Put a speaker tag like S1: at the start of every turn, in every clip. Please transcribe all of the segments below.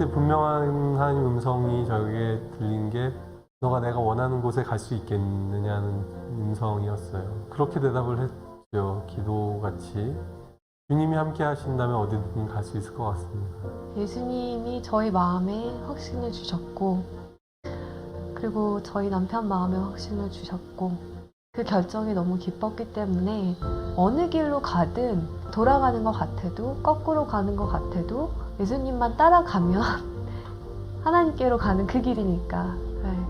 S1: 그때 분명한 하나님 음성이 저에게 들린 게 너가 내가 원하는 곳에 갈 수 있겠느냐는 음성이었어요. 그렇게 대답을 했죠. 기도같이. 주님이 함께 하신다면 어디든 갈 수 있을 것 같습니다.
S2: 예수님이 저희 마음에 확신을 주셨고, 그리고 저희 남편 마음에 확신을 주셨고, 그 결정이 너무 기뻤기 때문에 어느 길로 가든 돌아가는 것 같아도 거꾸로 가는 것 같아도 예수님만 따라가면 하나님께로 가는 그 길이니까. 네.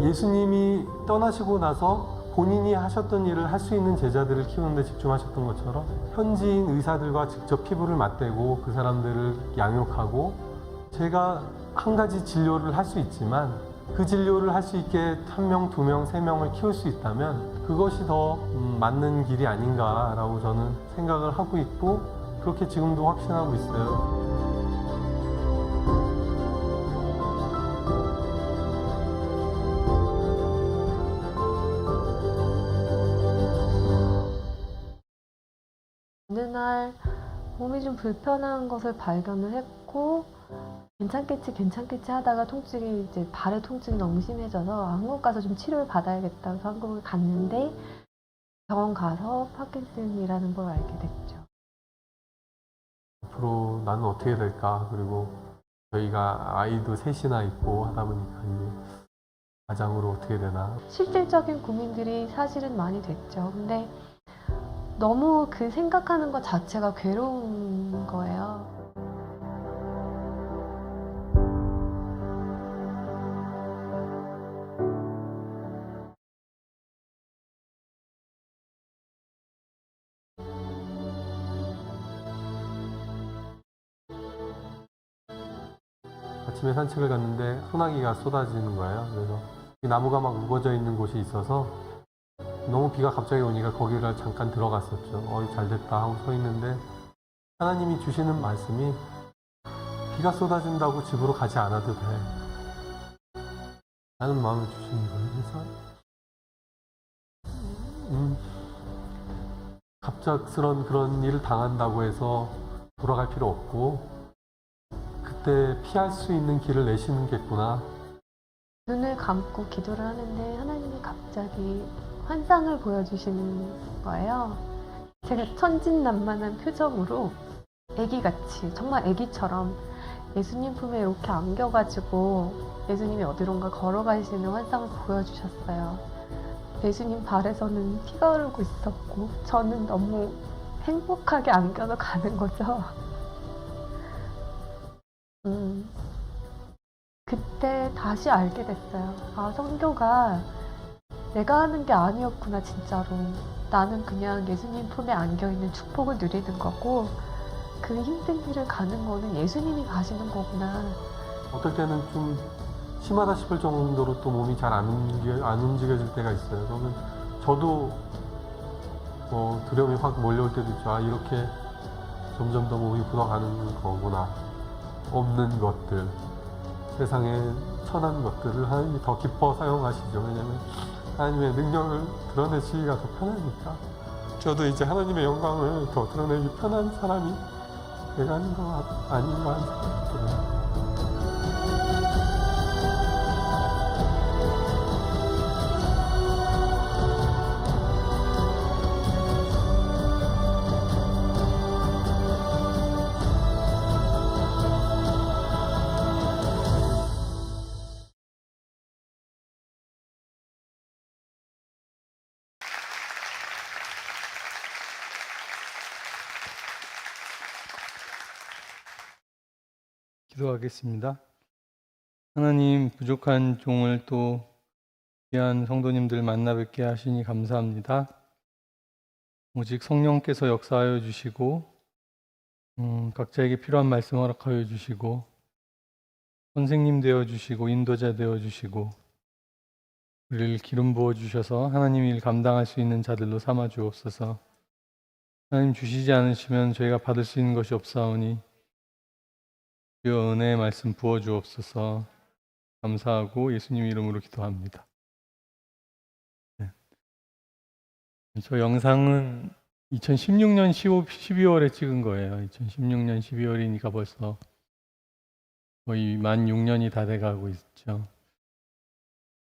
S1: 예수님이 떠나시고 나서 본인이 하셨던 일을 할 수 있는 제자들을 키우는 데 집중하셨던 것처럼 현지인 의사들과 직접 피부를 맞대고 그 사람들을 양육하고 제가 한 가지 진료를 할 수 있지만 그 진료를 할 수 있게 1명, 2명, 3명을 키울 수 있다면 그것이 더 맞는 길이 아닌가라고 저는 생각을 하고 있고 그렇게 지금도 확신하고 있어요.
S2: 어느 날 몸이 좀 불편한 것을 발견을 했고 괜찮겠지 하다가 통증이 이제 발의 통증이 너무 심해져서 한국 가서 좀 치료를 받아야겠다 해서 한국을 갔는데 병원 가서 파킨슨이라는 걸 알게 됐죠.
S1: 앞으로 나는 어떻게 될까? 그리고 저희가 아이도 셋이나 있고 하다 보니까 이제 가장으로 어떻게 되나?
S2: 실질적인 고민들이 사실은 많이 됐죠. 근데 너무 그 생각하는 것 자체가 괴로운 거예요.
S1: 아침에 산책을 갔는데 소나기가 쏟아지는 거예요. 그래서 나무가 막 우거져 있는 곳이 있어서 너무 비가 갑자기 오니까 거기를 잠깐 들어갔었죠. 잘 됐다 하고 서 있는데 하나님이 주시는 말씀이 비가 쏟아진다고 집으로 가지 않아도 돼. 라는 마음을 주시는 거예요. 그래서 갑작스런 그런 일을 당한다고 해서 돌아갈 필요 없고 그때 피할 수 있는 길을 내시는 겠구나.
S2: 눈을 감고 기도를 하는데 하나님이 갑자기 환상을 보여주시는 거예요. 제가 천진난만한 표정으로 애기같이 정말 애기처럼 예수님 품에 이렇게 안겨가지고 예수님이 어디론가 걸어가시는 환상을 보여주셨어요. 예수님 발에서는 피가 흐르고 있었고 저는 너무 행복하게 안겨서 가는 거죠. 그때 다시 알게 됐어요. 아, 선교가 내가 하는 게 아니었구나, 진짜로. 나는 그냥 예수님 품에 안겨있는 축복을 누리는 거고, 그 힘든 길을 가는 거는 예수님이 가시는 거구나.
S1: 어떨 때는 좀 심하다 싶을 정도로 또 몸이 잘 안 움직여질 때가 있어요. 그러면 저도 두려움이 확 몰려올 때도 있죠. 아, 이렇게 점점 더 몸이 굳어가는 거구나. 없는 것들, 세상에 천한 것들을 하나님이 더 기뻐 사용하시죠. 왜냐하면 하나님의 능력을 드러내시기가 더 편하니까. 저도 이제 하나님의 영광을 더 드러내기 편한 사람이 돼가는 거 아닌가 하는 생각이 들어요.
S3: 기도하겠습니다. 하나님, 부족한 종을 또 귀한 성도님들 만나 뵙게 하시니 감사합니다. 오직 성령께서 역사하여 주시고 각자에게 필요한 말씀 허락하여 주시고 선생님 되어 주시고 인도자 되어 주시고 우리를 기름 부어 주셔서 하나님 일 감당할 수 있는 자들로 삼아 주옵소서. 하나님 주시지 않으시면 저희가 받을 수 있는 것이 없사오니 주여 은혜의 말씀 부어 주옵소서. 감사하고 예수님 이름으로 기도합니다. 저 영상은 2016년 12월에 찍은 거예요. 2016년 12월이니까 벌써 거의 만 6년이 다 돼가고 있죠.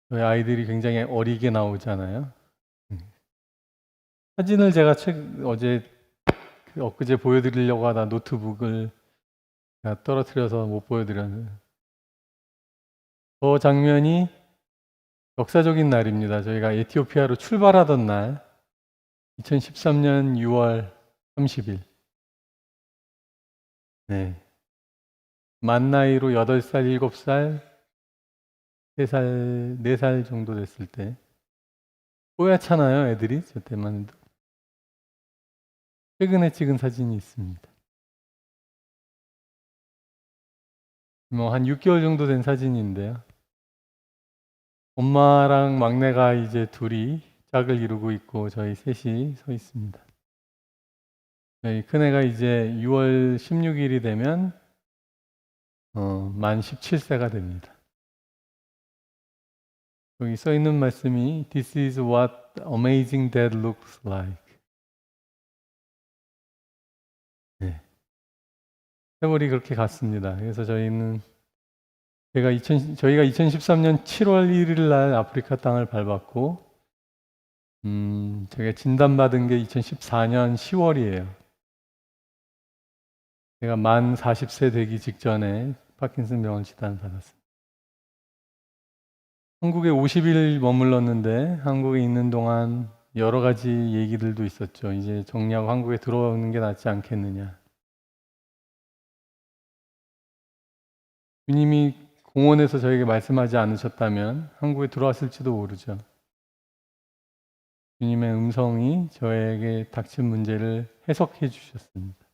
S3: 저희 아이들이 굉장히 어리게 나오잖아요. 사진을 제가 엊그제 보여드리려고 하다 노트북을 제가 떨어뜨려서 못 보여드렸는데, 저 장면이 역사적인 날입니다. 저희가 에티오피아로 출발하던 날, 2013년 6월 30일. 네. 만 나이로 8살, 7살, 3살, 4살 정도 됐을 때. 뽀얗잖아요, 애들이. 저 때만 해도. 최근에 찍은 사진이 있습니다. 뭐, 한 6개월 정도 된 사진인데요. 엄마랑 막내가 이제 둘이 짝을 이루고 있고, 저희 셋이 서 있습니다. 저희 큰애가 이제 6월 16일이 되면, 만 17세가 됩니다. 여기 써 있는 말씀이 This is what amazing dad looks like. 네. 세월이 그렇게 갔습니다. 그래서 저희가 2013년 7월 1일 날 아프리카 땅을 밟았고, 제가 진단받은 게 2014년 10월이에요. 제가 만 40세 되기 직전에 파킨슨 병원 진단을 받았습니다. 한국에 50일 머물렀는데 한국에 있는 동안 여러 가지 얘기들도 있었죠. 이제 정리하고 한국에 들어오는 게 낫지 않겠느냐. 주님이 공원에서 저에게 말씀하지 않으셨다면 한국에 들어왔을지도 모르죠. 주님의 음성이 저에게 닥친 문제를 해석해 주셨습니다.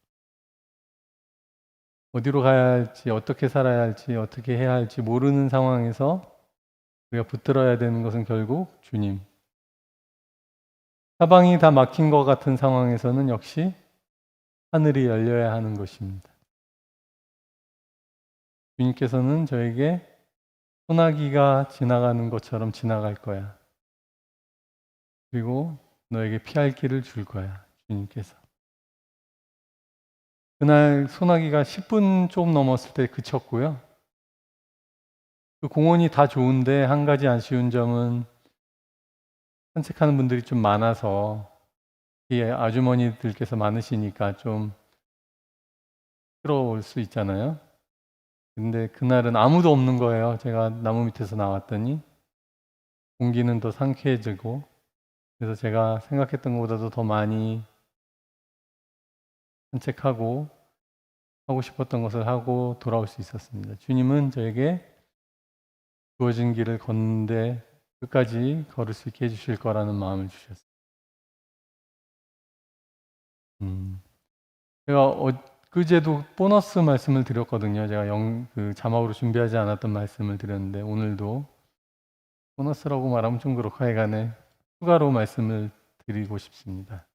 S3: 어디로 가야 할지, 어떻게 살아야 할지, 어떻게 해야 할지 모르는 상황에서 우리가 붙들어야 되는 것은 결국 주님. 사방이 다 막힌 것 같은 상황에서는 역시 하늘이 열려야 하는 것입니다. 주님께서는 저에게 소나기가 지나가는 것처럼 지나갈 거야. 그리고 너에게 피할 길을 줄 거야. 주님께서. 그날 소나기가 10분 좀 넘었을 때 그쳤고요. 그 공원이 다 좋은데 한 가지 아쉬운 점은 산책하는 분들이 좀 많아서 이 아주머니들께서 많으시니까 좀 시끄러울 수 있잖아요. 근데 그날은 아무도 없는 거예요. 제가 나무 밑에서 나왔더니 공기는 더 상쾌해지고, 그래서 제가 생각했던 것보다도 더 많이 산책하고 하고 싶었던 것을 하고 돌아올 수 있었습니다. 주님은 저에게 주어진 길을 걷는데 끝까지 걸을 수 있게 해주실 거라는 마음을 주셨어요. 제가 그제도 보너스 말씀을 드렸거든요. 제가 자막으로 준비하지 않았던 말씀을 드렸는데 오늘도 보너스라고 말하면 좀 그렇고 하여간에 추가로 말씀을 드리고 싶습니다.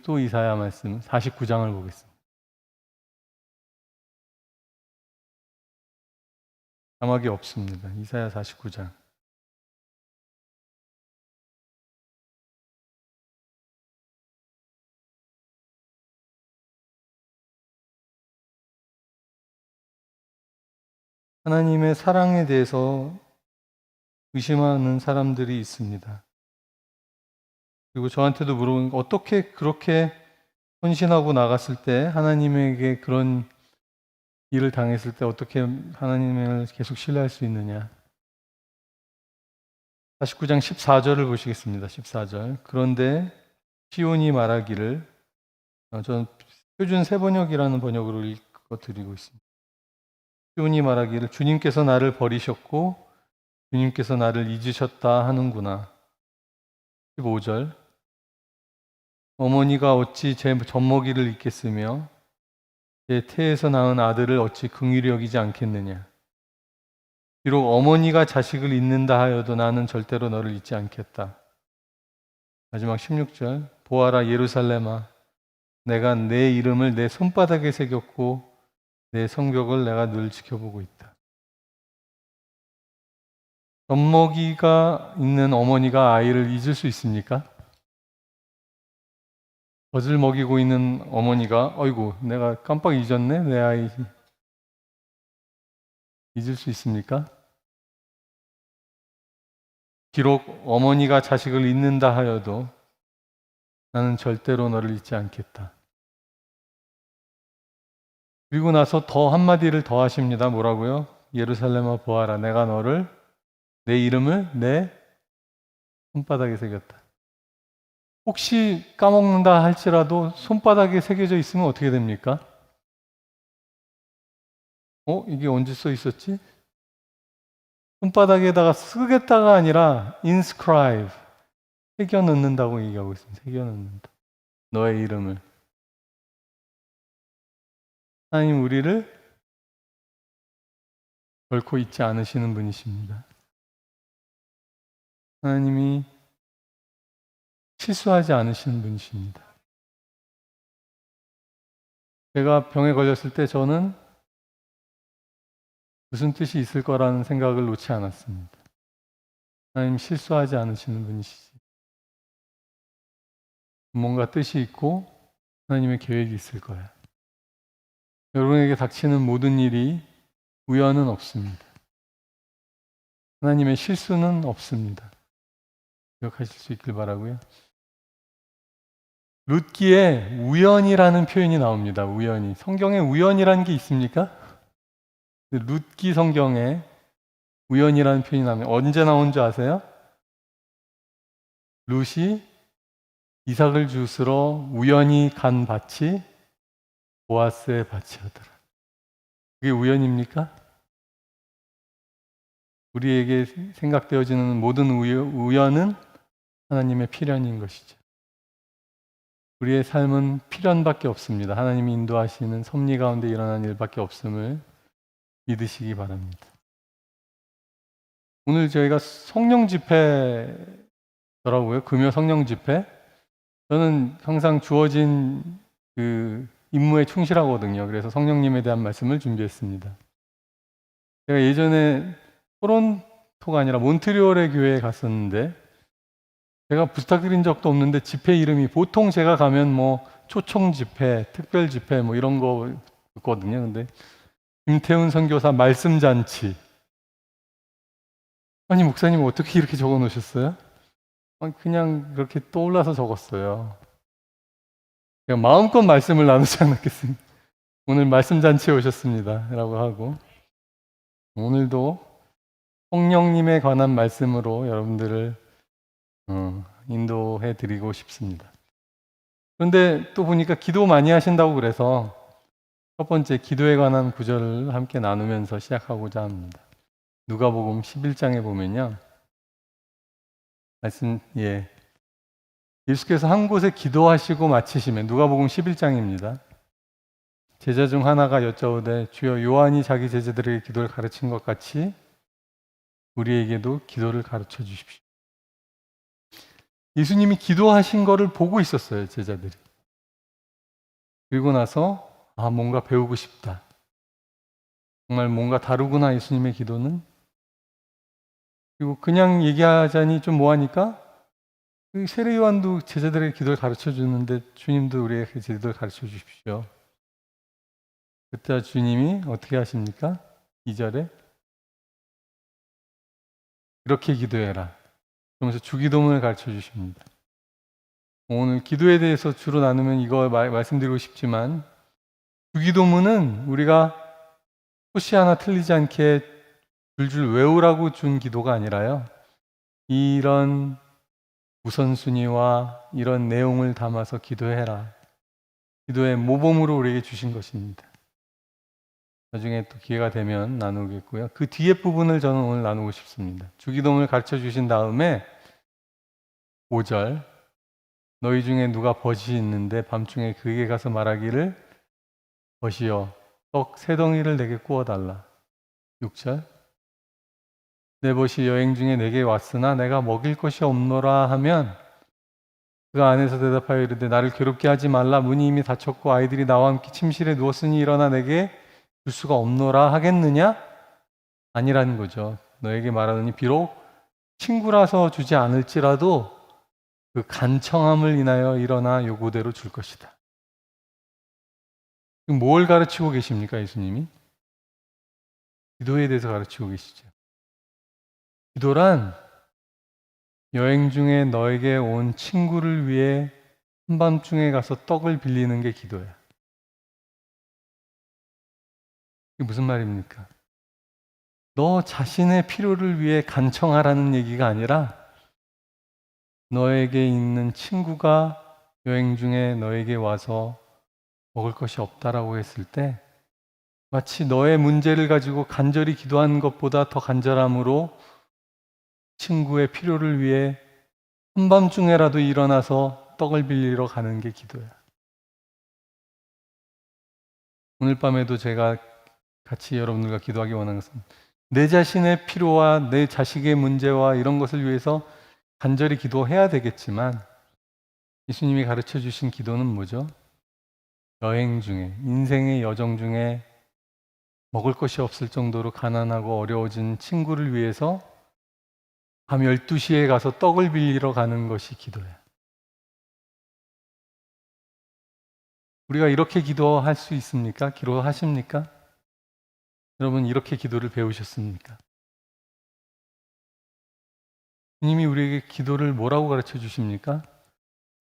S3: 또 이사야 말씀 49장을 보겠습니다. 자막이 없습니다. 이사야 49장. 하나님의 사랑에 대해서 의심하는 사람들이 있습니다. 그리고 저한테도 물어보는 게 어떻게 그렇게 헌신하고 나갔을 때 하나님에게 그런 일을 당했을 때 어떻게 하나님을 계속 신뢰할 수 있느냐. 49장 14절을 보시겠습니다. 14절. 그런데 시온이 말하기를, 저는 표준 세번역이라는 번역으로 읽어드리고 있습니다. 시온이 말하기를 주님께서 나를 버리셨고 주님께서 나를 잊으셨다 하는구나. 15절. 어머니가 어찌 제 젖먹이를 잊겠으며 제 태에서 낳은 아들을 어찌 긍휼히 여기지 않겠느냐. 비록 어머니가 자식을 잊는다 하여도 나는 절대로 너를 잊지 않겠다. 마지막 16절. 보아라 예루살렘아, 내가 내 이름을 내 손바닥에 새겼고 내 성벽을 내가 늘 지켜보고 있다. 젖먹이가 있는 어머니가 아이를 잊을 수 있습니까? 젖을 먹이고 있는 어머니가 어이구 내가 깜빡 잊었네 내 아이 잊을 수 있습니까? 비록 어머니가 자식을 잊는다 하여도 나는 절대로 너를 잊지 않겠다. 그리고 나서 더 한마디를 더 하십니다. 뭐라고요? 예루살렘아 보아라 내가 너를 내 이름을 내 손바닥에 새겼다. 혹시 까먹는다 할지라도 손바닥에 새겨져 있으면 어떻게 됩니까? 이게 언제 써 있었지? 손바닥에다가 쓰겠다가 아니라 inscribe 새겨 넣는다고 얘기하고 있습니다. 새겨 넣는다. 너의 이름을. 하나님 우리를 결코 잊지 않으시는 분이십니다. 하나님이 실수하지 않으시는 분이십니다. 제가 병에 걸렸을 때 저는 무슨 뜻이 있을 거라는 생각을 놓지 않았습니다. 하나님 실수하지 않으시는 분이시지. 뭔가 뜻이 있고 하나님의 계획이 있을 거야. 여러분에게 닥치는 모든 일이 우연은 없습니다. 하나님의 실수는 없습니다. 기억하실 수 있길 바라고요. 룻기에 우연이라는 표현이 나옵니다. 우연이. 성경에 우연이라는 게 있습니까? 룻기 성경에 우연이라는 표현이 나오면 언제 나온 줄 아세요? 룻이 이삭을 주스러 우연히 간 밭이 보아스의 밭이었더라. 그게 우연입니까? 우리에게 생각되어지는 모든 우연은 하나님의 필연인 것이죠. 우리의 삶은 필연밖에 없습니다. 하나님이 인도하시는 섭리 가운데 일어난 일밖에 없음을 믿으시기 바랍니다. 오늘 저희가 성령 집회더라고요. 금요 성령 집회. 저는 항상 주어진 그 임무에 충실하거든요. 그래서 성령님에 대한 말씀을 준비했습니다. 제가 예전에 토론토가 아니라 몬트리올의 교회에 갔었는데 제가 부탁드린 적도 없는데 집회 이름이 보통 제가 가면 뭐 초청 집회, 특별 집회 뭐 이런 거 있거든요. 근데 김태훈 선교사 말씀 잔치. 아니 목사님 어떻게 이렇게 적어 놓으셨어요? 그냥 그렇게 떠올라서 적었어요. 제가 마음껏 말씀을 나누지 않았겠습니까? 오늘 말씀 잔치에 오셨습니다. 라고 하고 오늘도 성령님에 관한 말씀으로 여러분들을 인도해 드리고 싶습니다. 그런데 또 보니까 기도 많이 하신다고 그래서 첫 번째 기도에 관한 구절을 함께 나누면서 시작하고자 합니다. 누가복음 11장에 보면요. 예수께서 한 곳에 기도하시고 마치시면 누가복음 11장입니다. 제자 중 하나가 여짜오되 주여 요한이 자기 제자들에게 기도를 가르친 것 같이 우리에게도 기도를 가르쳐 주십시오. 예수님이 기도하신 거를 보고 있었어요, 제자들이. 그리고 나서 뭔가 배우고 싶다. 정말 뭔가 다르구나, 예수님의 기도는. 그리고 그냥 얘기하자니 좀 뭐하니까 세례 요한도 제자들에게 기도를 가르쳐 주는데 주님도 우리에게 기도를 가르쳐 주십시오. 그때 주님이 어떻게 하십니까? 2절에 이렇게 기도해라. 그러면서 주기도문을 가르쳐 주십니다. 오늘 기도에 대해서 주로 나누면 이거 말씀드리고 싶지만 주기도문은 우리가 소시 하나 틀리지 않게 줄줄 외우라고 준 기도가 아니라요. 이런 우선순위와 이런 내용을 담아서 기도해라. 기도의 모범으로 우리에게 주신 것입니다. 나중에 또 기회가 되면 나누겠고요. 그 뒤에 부분을 저는 오늘 나누고 싶습니다. 주기도문을 가르쳐 주신 다음에 5절 너희 중에 누가 벗이 있는데 밤중에 그에게 가서 말하기를 벗이여 떡 3덩이를 내게 구워달라. 6절 내 벗이 여행 중에 내게 왔으나 내가 먹일 것이 없노라 하면 그 안에서 대답하여 이르되 나를 괴롭게 하지 말라. 문이 이미 닫혔고 아이들이 나와 함께 침실에 누웠으니 일어나 내게 줄 수가 없노라 하겠느냐? 아니라는 거죠. 너에게 말하노니 비록 친구라서 주지 않을지라도 그 간청함을 인하여 일어나 요구대로 줄 것이다. 지금 뭘 가르치고 계십니까, 예수님이? 기도에 대해서 가르치고 계시죠. 기도란 여행 중에 너에게 온 친구를 위해 한밤중에 가서 떡을 빌리는 게 기도야. 이게 무슨 말입니까? 너 자신의 필요를 위해 간청하라는 얘기가 아니라 너에게 있는 친구가 여행 중에 너에게 와서 먹을 것이 없다라고 했을 때 마치 너의 문제를 가지고 간절히 기도하는 것보다 더 간절함으로 친구의 필요를 위해 한밤중에라도 일어나서 떡을 빌리러 가는 게 기도야. 오늘 밤에도 제가 같이 여러분들과 기도하기 원하는 것은 내 자신의 필요와 내 자식의 문제와 이런 것을 위해서 간절히 기도해야 되겠지만 예수님이 가르쳐 주신 기도는 뭐죠? 여행 중에, 인생의 여정 중에 먹을 것이 없을 정도로 가난하고 어려워진 친구를 위해서 밤 12시에 가서 떡을 빌리러 가는 것이 기도야. 우리가 이렇게 기도할 수 있습니까? 기도하십니까? 여러분, 이렇게 기도를 배우셨습니까? 주님이 우리에게 기도를 뭐라고 가르쳐 주십니까?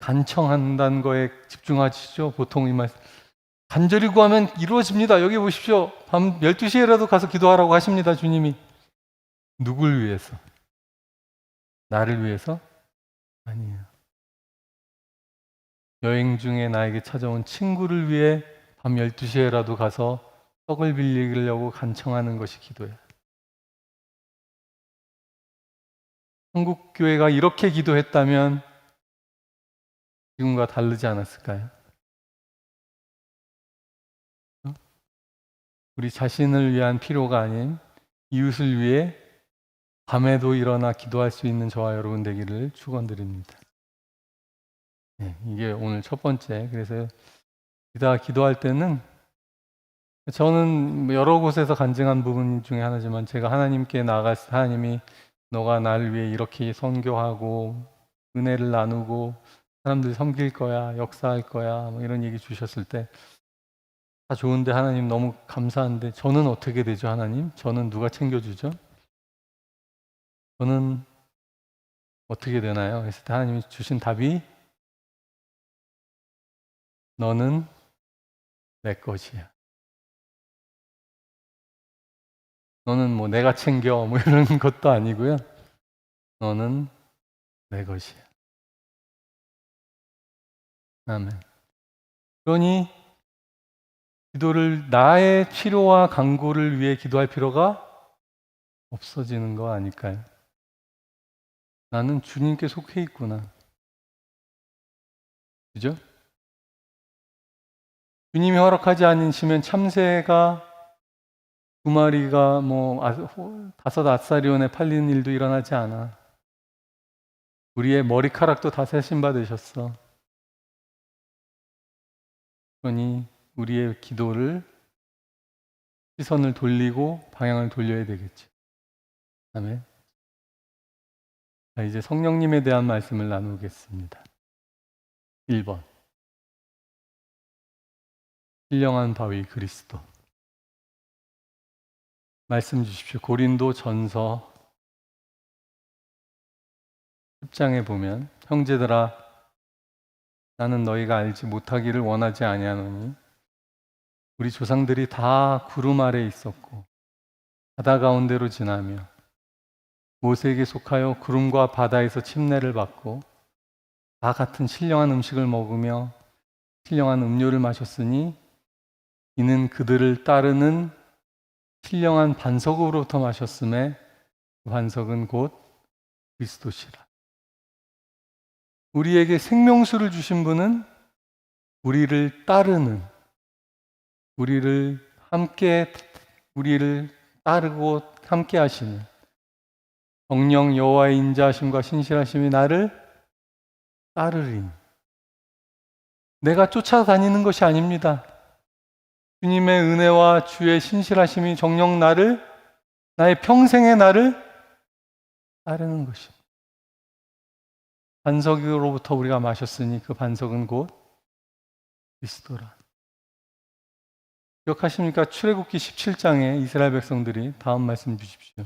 S3: 간청한다는 거에 집중하시죠. 보통 이 말 간절히 구하면 이루어집니다. 여기 보십시오. 밤 12시에라도 가서 기도하라고 하십니다. 주님이. 누굴 위해서? 나를 위해서? 아니에요. 여행 중에 나에게 찾아온 친구를 위해 밤 12시에라도 가서 떡을 빌리려고 간청하는 것이 기도야. 한국 교회가 이렇게 기도했다면 지금과 다르지 않았을까요? 우리 자신을 위한 필요가 아닌 이웃을 위해 밤에도 일어나 기도할 수 있는 저와 여러분 되기를 축원드립니다. 네, 이게 오늘 첫 번째. 그래서 기도할 때는 저는 여러 곳에서 간증한 부분 중에 하나지만 제가 하나님께 나아갔을 때 하나님이 너가 나를 위해 이렇게 선교하고 은혜를 나누고 사람들 섬길 거야, 역사할 거야, 뭐 이런 얘기 주셨을 때 다 좋은데 하나님 너무 감사한데 저는 어떻게 되죠, 하나님? 저는 누가 챙겨주죠? 저는 어떻게 되나요? 그랬을 때 하나님이 주신 답이 너는 내 것이야. 너는 뭐 내가 챙겨 뭐 이런 것도 아니고요. 너는 내 것이야. 아멘. 그러니 기도를 나의 필요와 간구를 위해 기도할 필요가 없어지는 거 아닐까요? 나는 주님께 속해 있구나. 그죠? 주님이 허락하지 않으시면 참새가 2마리가 뭐 5아사리온에 팔리는 일도 일어나지 않아. 우리의 머리카락도 다 세심받으셨어. 그러니 우리의 기도를 시선을 돌리고 방향을 돌려야 되겠죠. 아멘. 자, 이제 성령님에 대한 말씀을 나누겠습니다. 1번. 신령한 바위 그리스도. 말씀 주십시오. 고린도 전서 10장에 보면 형제들아 나는 너희가 알지 못하기를 원하지 아니하노니 우리 조상들이 다 구름 아래 있었고 바다 가운데로 지나며 모세에게 속하여 구름과 바다에서 침례를 받고 다 같은 신령한 음식을 먹으며 신령한 음료를 마셨으니 이는 그들을 따르는 신령한 반석으로부터 마셨음에 그 반석은 곧 그리스도시라. 우리에게 생명수를 주신 분은 우리를 따르는 우리를 따르고 함께 하시는 성령 여호와의 인자하심과 신실하심이 나를 따르리니 내가 쫓아다니는 것이 아닙니다. 주님의 은혜와 주의 신실하심이 정녕 나의 평생의 나를 따르는 것입니다. 반석으로부터 우리가 마셨으니 그 반석은 곧 그리스도라. 기억하십니까? 출애굽기 17장에 이스라엘 백성들이 다음 말씀 주십시오.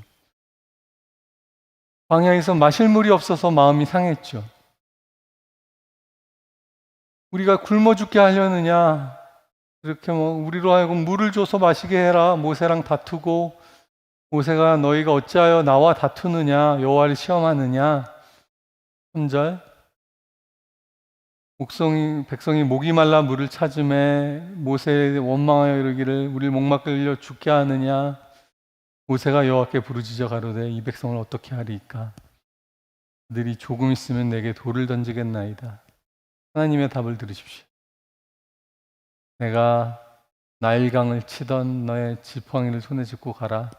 S3: 광야에서 마실 물이 없어서 마음이 상했죠. 우리가 굶어 죽게 하려느냐, 이렇게 우리로 하여금 물을 줘서 마시게 해라. 모세랑 다투고, 모세가 너희가 어찌하여 나와 다투느냐, 여호와를 시험하느냐. 3절, 백성이 목이 말라 물을 찾음에 모세에 원망하여 이르기를 우리를 목마르려 죽게 하느냐. 모세가 여호와께 부르짖어 가로되 이 백성을 어떻게 하리이까. 그들이 조금 있으면 내게 돌을 던지겠나이다. 하나님의 답을 들으십시오. 내가 나일강을 치던 너의 지팡이를 손에 짚고 가라.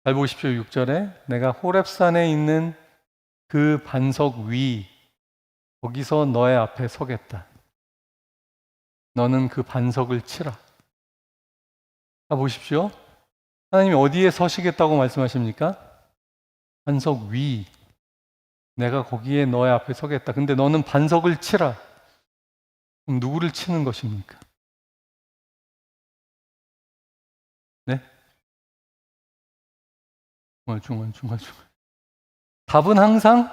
S3: 잘 보십시오. 6절에 내가 호렙산에 있는 그 반석 위, 거기서 너의 앞에 서겠다. 너는 그 반석을 치라. 자, 보십시오. 하나님이 어디에 서시겠다고 말씀하십니까? 반석 위. 내가 거기에 너의 앞에 서겠다. 근데 너는 반석을 치라. 그럼 누구를 치는 것입니까? 네? 중얼. 답은 항상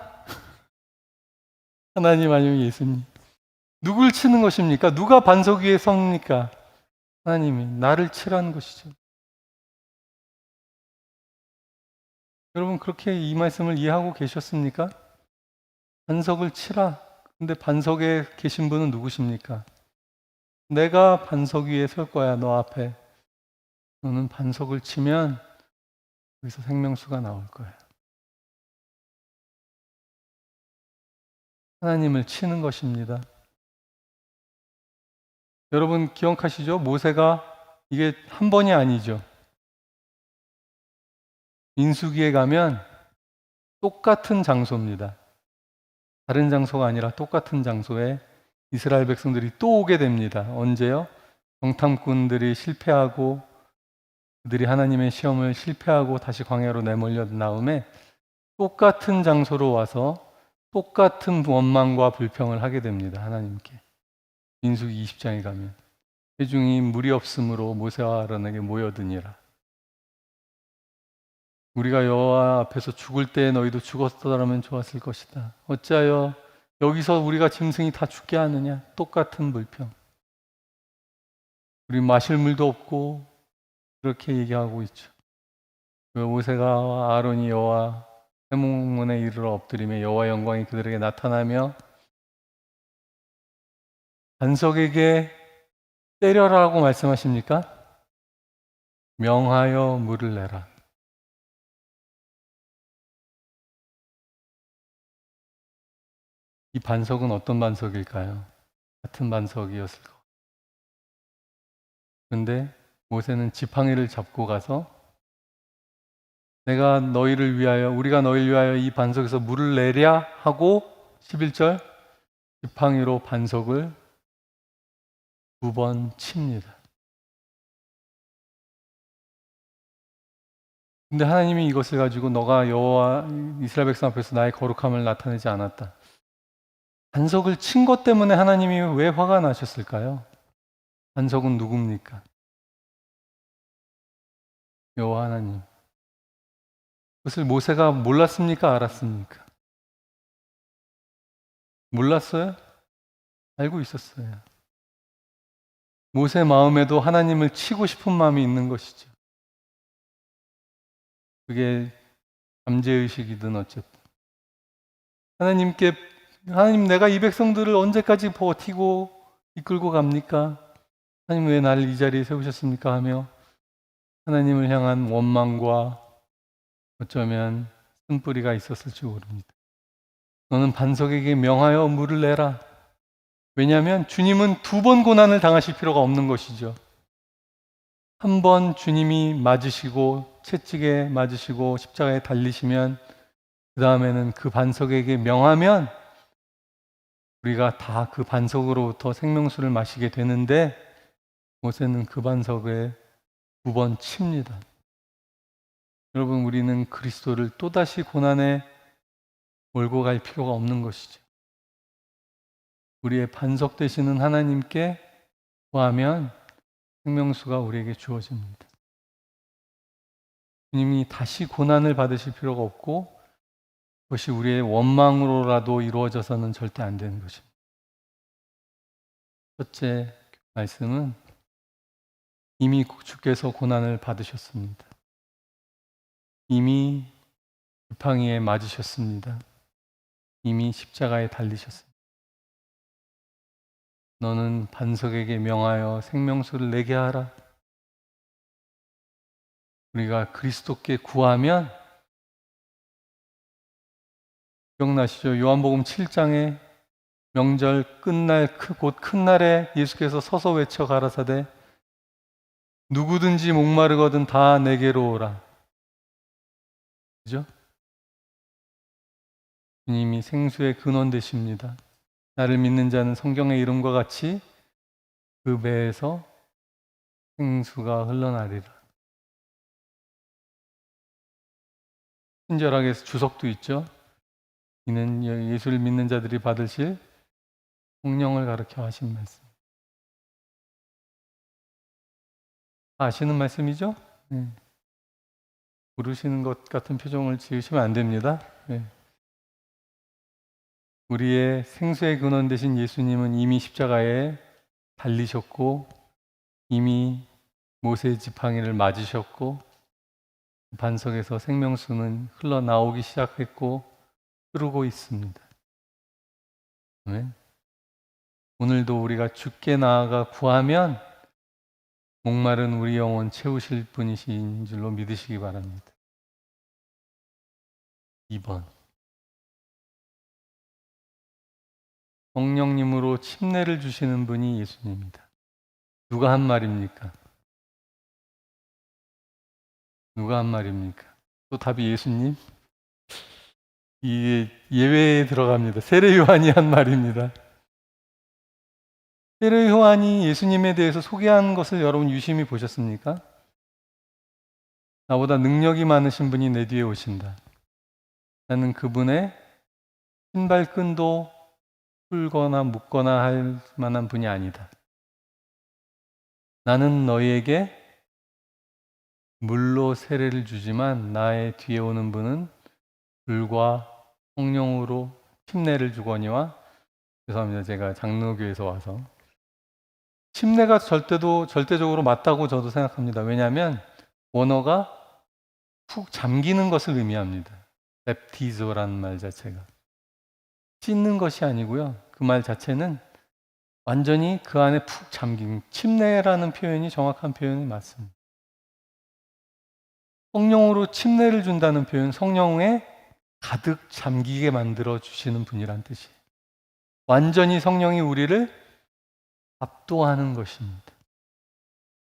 S3: 하나님 아니면 예수님. 누굴 치는 것입니까? 누가 반석 위에 섭니까? 하나님이 나를 치라는 것이죠. 여러분 그렇게 이 말씀을 이해하고 계셨습니까? 반석을 치라. 근데 반석에 계신 분은 누구십니까? 내가 반석 위에 설 거야, 너 앞에. 너는 반석을 치면 여기서 생명수가 나올 거야. 하나님을 치는 것입니다. 여러분 기억하시죠? 모세가 이게 한 번이 아니죠. 민수기에 가면 똑같은 장소입니다. 다른 장소가 아니라 똑같은 장소에 이스라엘 백성들이 또 오게 됩니다. 언제요? 정탐꾼들이 실패하고 그들이 하나님의 시험을 실패하고 다시 광야로 내몰려 나오매 똑같은 장소로 와서 똑같은 원망과 불평을 하게 됩니다. 하나님께. 민수기 20장에 가면 회중이 물이 없으므로 모세와 아론에게 모여드니라. 우리가 여호와 앞에서 죽을 때 너희도 죽었더라면 좋았을 것이다. 어찌하여 여기서 우리가 짐승이 다 죽게 하느냐. 똑같은 불평. 우리 마실 물도 없고 그렇게 얘기하고 있죠. 모세가 아론이 여호와 회목문에 이르러 엎드리며 여호와 영광이 그들에게 나타나며 반석에게 때려라고 말씀하십니까? 명하여 물을 내라. 이 반석은 어떤 반석일까요? 같은 반석이었을 것. 그런데 모세는 지팡이를 잡고 가서 우리가 너희를 위하여 이 반석에서 물을 내랴 하고 11절 지팡이로 반석을 2번 칩니다. 근데 하나님이 이것을 가지고 너가 여호와 이스라엘 백성 앞에서 나의 거룩함을 나타내지 않았다. 반석을 친 것 때문에 하나님이 왜 화가 나셨을까요? 반석은 누굽니까? 여호와 하나님. 그것을 모세가 몰랐습니까? 알았습니까? 몰랐어요? 알고 있었어요. 모세 마음에도 하나님을 치고 싶은 마음이 있는 것이죠. 그게 잠재의식이든 어쨌든. 하나님 내가 이 백성들을 언제까지 버티고 이끌고 갑니까? 하나님 왜 나를 이 자리에 세우셨습니까? 하며 하나님을 향한 원망과 어쩌면 쓴뿌리가 있었을지 모릅니다. 너는 반석에게 명하여 물을 내라. 왜냐하면 주님은 2번 고난을 당하실 필요가 없는 것이죠. 한 번 주님이 맞으시고 채찍에 맞으시고 십자가에 달리시면 그 다음에는 그 반석에게 명하면 우리가 다 그 반석으로부터 생명수를 마시게 되는데 모세는 그 반석에 2번 칩니다. 여러분 우리는 그리스도를 또다시 고난의 몰고 갈 필요가 없는 것이죠. 우리의 반석 되시는 하나님께 구하면 생명수가 우리에게 주어집니다. 주님이 다시 고난을 받으실 필요가 없고 그것이 우리의 원망으로라도 이루어져서는 절대 안 되는 것입니다. 첫째 말씀은 이미 주께서 고난을 받으셨습니다. 이미 지팡이에 맞으셨습니다. 이미 십자가에 달리셨습니다. 너는 반석에게 명하여 생명수를 내게 하라. 우리가 그리스도께 구하면, 기억나시죠? 요한복음 7장에 명절 끝날 곧 큰 날에 예수께서 서서 외쳐 가라사대 누구든지 목마르거든 다 내게로 오라. 그죠? 주님이 생수의 근원 되십니다. 나를 믿는 자는 성경의 이름과 같이 그 배에서 생수가 흘러나리라. 친절하게 주석도 있죠. 이는 예수를 믿는 자들이 받으실 성령을 가르쳐 하신 말씀. 아시는 말씀이죠? 네. 모르시는 것 같은 표정을 지으시면 안 됩니다. 네. 우리의 생수의 근원 되신 예수님은 이미 십자가에 달리셨고 이미 모세의 지팡이를 맞으셨고 반석에서 생명수는 흘러나오기 시작했고 흐르고 있습니다. 아멘. 오늘도 우리가 주께 나아가 구하면 목마른 우리 영혼 채우실 분이신 줄로 믿으시기 바랍니다. 2번, 성령님으로 침례를 주시는 분이 예수님입니다. 누가 한 말입니까? 누가 한 말입니까? 또 답이 예수님? 이게 예외에 들어갑니다. 세례 요한이 한 말입니다. 세례 요한이 예수님에 대해서 소개한 것을 여러분 유심히 보셨습니까? 나보다 능력이 많으신 분이 내 뒤에 오신다. 나는 그분의 신발끈도 풀거나 묶거나 할 만한 분이 아니다. 나는 너희에게 물로 세례를 주지만 나의 뒤에 오는 분은 불과 성령으로 침례를 주거니와, 죄송합니다. 제가 장로교에서 와서 침례가 절대적으로 맞다고 저도 생각합니다. 왜냐하면 원어가 푹 잠기는 것을 의미합니다. 랩티조라는 말 자체가 씻는 것이 아니고요. 그 말 자체는 완전히 그 안에 푹 잠긴, 침례라는 표현이 정확한 표현이 맞습니다. 성령으로 침례를 준다는 표현, 성령에 가득 잠기게 만들어 주시는 분이란 뜻이에요. 완전히 성령이 우리를 압도하는 것입니다.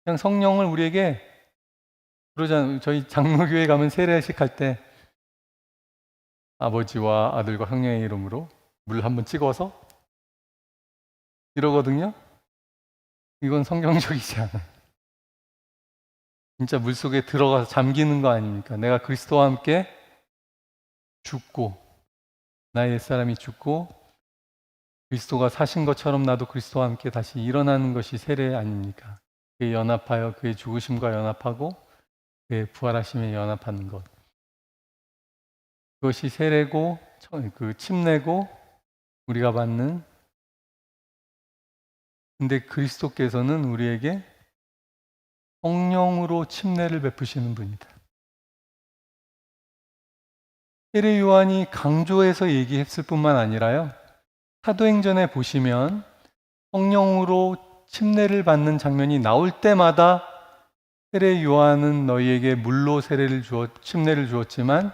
S3: 그냥 성령을 우리에게 그러잖아요. 저희 장로교회 가면 세례식 할 때 아버지와 아들과 성령의 이름으로 물 한번 찍어서 이러거든요. 이건 성경적이지 않아요. 진짜 물속에 들어가서 잠기는 거 아닙니까? 내가 그리스도와 함께 죽고 나의 옛사람이 죽고 그리스도가 사신 것처럼 나도 그리스도와 함께 다시 일어나는 것이 세례 아닙니까? 그에 연합하여 그의 죽으심과 연합하고 그의 부활하심에 연합하는 것. 그것이 세례고 그 침례고 우리가 받는. 근데 그리스도께서는 우리에게 성령으로 침례를 베푸시는 분이다. 세례 요한이 강조해서 얘기했을 뿐만 아니라요. 사도행전에 보시면 성령으로 침례를 받는 장면이 나올 때마다 세례 요한은 너희에게 물로 침례를 주었지만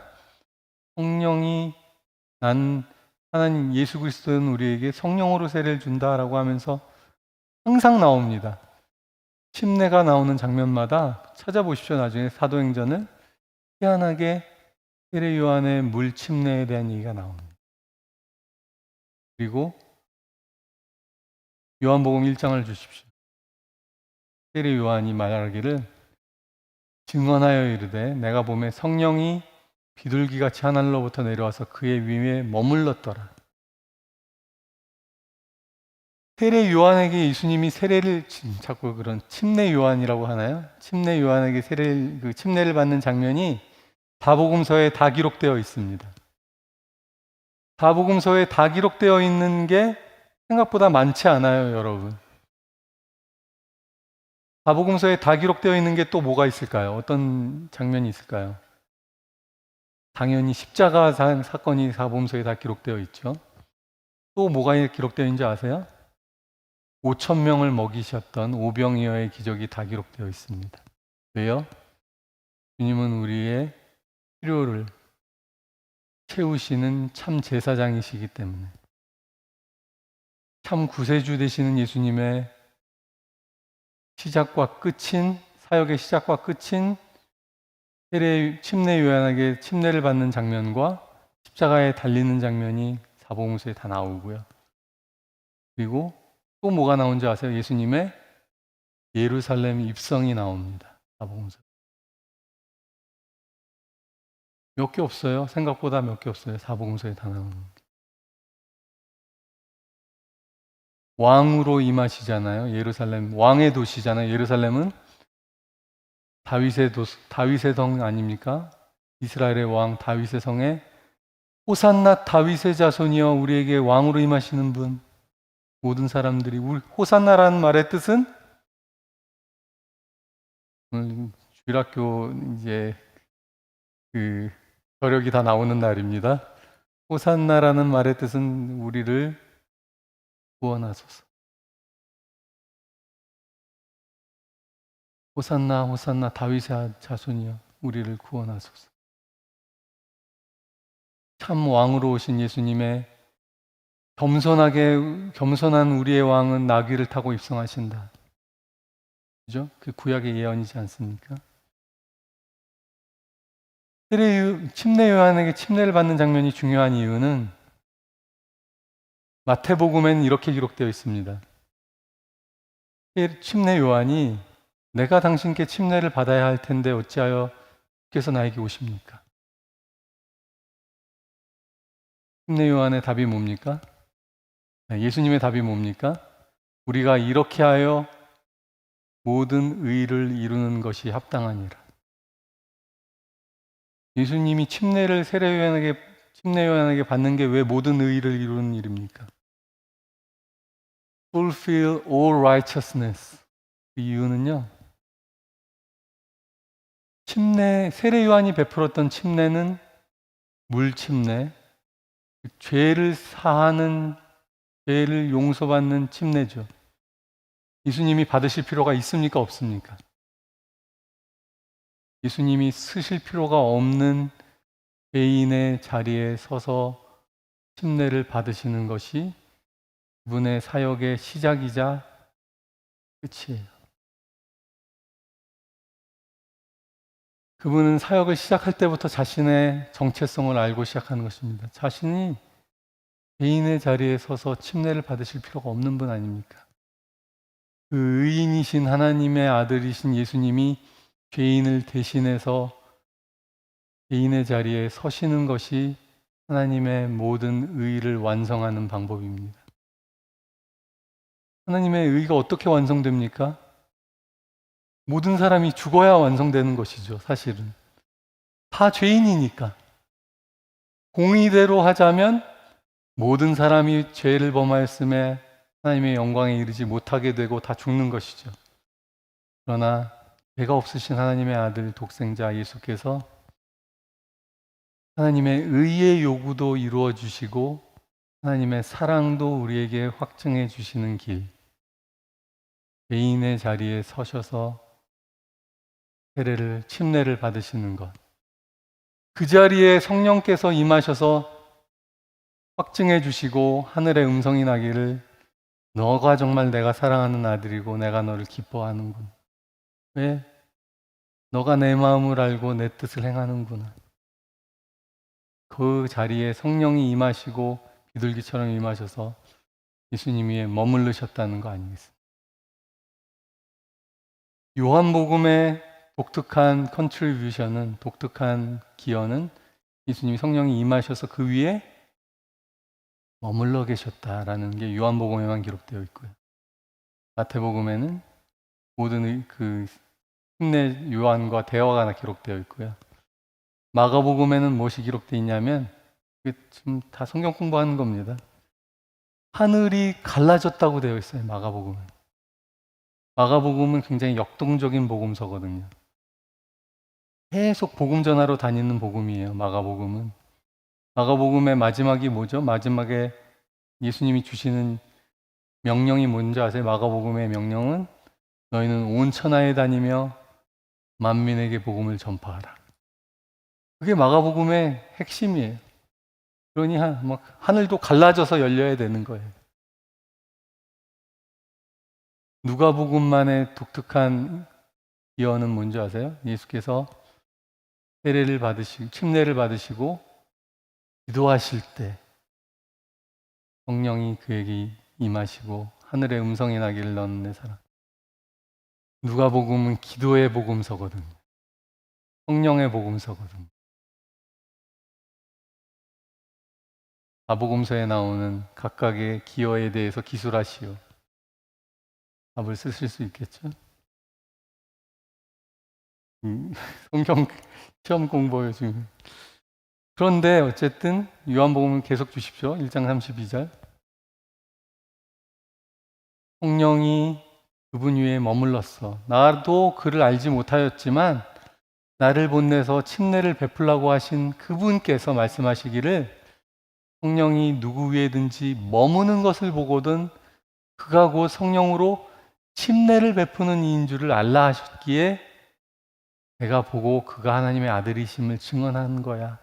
S3: 성령이 하나님 예수 그리스도는 우리에게 성령으로 세례를 준다라고 하면서 항상 나옵니다. 침례가 나오는 장면마다 찾아보십시오. 나중에 사도행전을 희한하게 세례 요한의 물 침례에 대한 얘기가 나옵니다. 그리고 요한복음 1장을 주십시오. 세례 요한이 말하기를 증언하여 이르되 내가 보매 성령이 비둘기같이 하늘로부터 내려와서 그의 위에 머물렀더라. 세례 요한에게 예수님이 세례를 자꾸 그런 침례 요한이라고 하나요? 침례 요한에게 침례를 받는 장면이 사복음서에 다 기록되어 있습니다. 사복음서에 다 기록되어 있는 게 생각보다 많지 않아요, 여러분. 사복음서에 다 기록되어 있는 게 또 뭐가 있을까요? 어떤 장면이 있을까요? 당연히 십자가 사건이 사복음서에 다 기록되어 있죠. 또 뭐가 기록되어 있는지 아세요? 5천 명을 먹이셨던 오병이어의 기적이 다 기록되어 있습니다. 왜요? 주님은 우리의 필요를 채우시는 참 제사장이시기 때문에, 참 구세주 되시는 예수님의 시작과 끝인, 사역의 시작과 끝인 침례 요한에게 침례를 받는 장면과 십자가에 달리는 장면이 사복음서에 다 나오고요. 그리고 또 뭐가 나온지 아세요? 예수님의 예루살렘 입성이 나옵니다. 사복음서. 몇 개 없어요. 생각보다 몇 개 없어요. 사복음서에 다 나오는 게. 왕으로 임하시잖아요. 예루살렘 왕의 도시잖아요. 예루살렘은 다윗의 성 아닙니까? 이스라엘의 왕 다윗의 성에 호산나 다윗의 자손이여 우리에게 왕으로 임하시는 분. 모든 사람들이 호산나라는 말의 뜻은 오늘 주일학교 이제 그 저력이 다 나오는 날입니다. 호산나라는 말의 뜻은 우리를 구원하소서. 호산나 호산나 다윗의 자손이여 우리를 구원하소서. 참 왕으로 오신 예수님의 겸손한 우리의 왕은 나귀를 타고 입성하신다. 그죠? 그 구약의 예언이지 않습니까? 침례 요한에게 침례를 받는 장면이 중요한 이유는 마태복음에는 이렇게 기록되어 있습니다. 침례 요한이 내가 당신께 침례를 받아야 할 텐데 어찌하여 주께서 나에게 오십니까? 침례 요한의 답이 뭡니까? 예수님의 답이 뭡니까? 우리가 이렇게 하여 모든 의를 이루는 것이 합당하니라. 예수님이 침례 요한에게 받는 게 왜 모든 의를 이루는 일입니까? Fulfill all righteousness. 그 이유는요. 세례 요한이 베풀었던 침례는 물침례, 죄를 사하는, 죄를 용서받는 침례죠. 예수님이 받으실 필요가 있습니까? 없습니까? 예수님이 쓰실 필요가 없는 죄인의 자리에 서서 침례를 받으시는 것이 그분의 사역의 시작이자 끝이에요. 그분은 사역을 시작할 때부터 자신의 정체성을 알고 시작하는 것입니다. 자신이 죄인의 자리에 서서 침례를 받으실 필요가 없는 분 아닙니까? 그 의인이신 하나님의 아들이신 예수님이 죄인을 대신해서 죄인의 자리에 서시는 것이 하나님의 모든 의를 완성하는 방법입니다. 하나님의 의가 어떻게 완성됩니까? 모든 사람이 죽어야 완성되는 것이죠, 사실은. 다 죄인이니까. 공의대로 하자면 모든 사람이 죄를 범하였음에 하나님의 영광에 이르지 못하게 되고 다 죽는 것이죠. 그러나 죄가 없으신 하나님의 아들 독생자 예수께서 하나님의 의의 요구도 이루어 주시고 하나님의 사랑도 우리에게 확증해 주시는 길, 죄인의 자리에 서셔서 침례를 받으시는 것, 그 자리에 성령께서 임하셔서 확증해 주시고 하늘의 음성이 나기를 너가 정말 내가 사랑하는 아들이고 내가 너를 기뻐하는군. 왜? 너가 내 마음을 알고 내 뜻을 행하는구나. 그 자리에 성령이 임하시고 비둘기처럼 임하셔서 예수님이 머무르셨다는 거 아니겠습니까? 요한복음의 독특한 컨트리뷰션은, 독특한 기여는 예수님이 성령이 임하셔서 그 위에 머물러 계셨다라는 게 요한복음에만 기록되어 있고요. 마태복음에는 모든 그 침례 요한과 대화가 기록되어 있고요. 마가복음에는 무엇이 기록되어 있냐면 지금 다 성경 공부하는 겁니다. 하늘이 갈라졌다고 되어 있어요. 마가복음은. 마가복음은 굉장히 역동적인 복음서거든요. 계속 복음 전하러 다니는 복음이에요. 마가복음은. 마가복음의 마지막이 뭐죠? 마지막에 예수님이 주시는 명령이 뭔지 아세요? 마가복음의 명령은 너희는 온 천하에 다니며 만민에게 복음을 전파하라. 그게 마가복음의 핵심이에요. 그러니 막 하늘도 갈라져서 열려야 되는 거예요. 누가복음만의 독특한 예언은 뭔지 아세요? 예수께서 세례를 받으시고 침례를 받으시고 기도하실 때 성령이 그에게 임하시고 하늘의 음성이 나기를 너는 내 사랑. 누가복음은 기도의 복음서거든요. 성령의 복음서거든요. 마복음서에 나오는 각각의 기여에 대해서 기술하시오. 답을 쓰실 수 있겠죠? 성경 시험 공부예요 지금. 그런데 어쨌든 요한복음을 계속 주십시오. 1장 32절. 성령이 그분 위에 머물렀어. 나도 그를 알지 못하였지만 나를 보내서 침례를 베풀라고 하신 그분께서 말씀하시기를 성령이 누구 위에든지 머무는 것을 보거든 그가 곧 성령으로 침례를 베푸는 이인 줄을 알라 하셨기에 내가 보고 그가 하나님의 아들이심을 증언한 거야.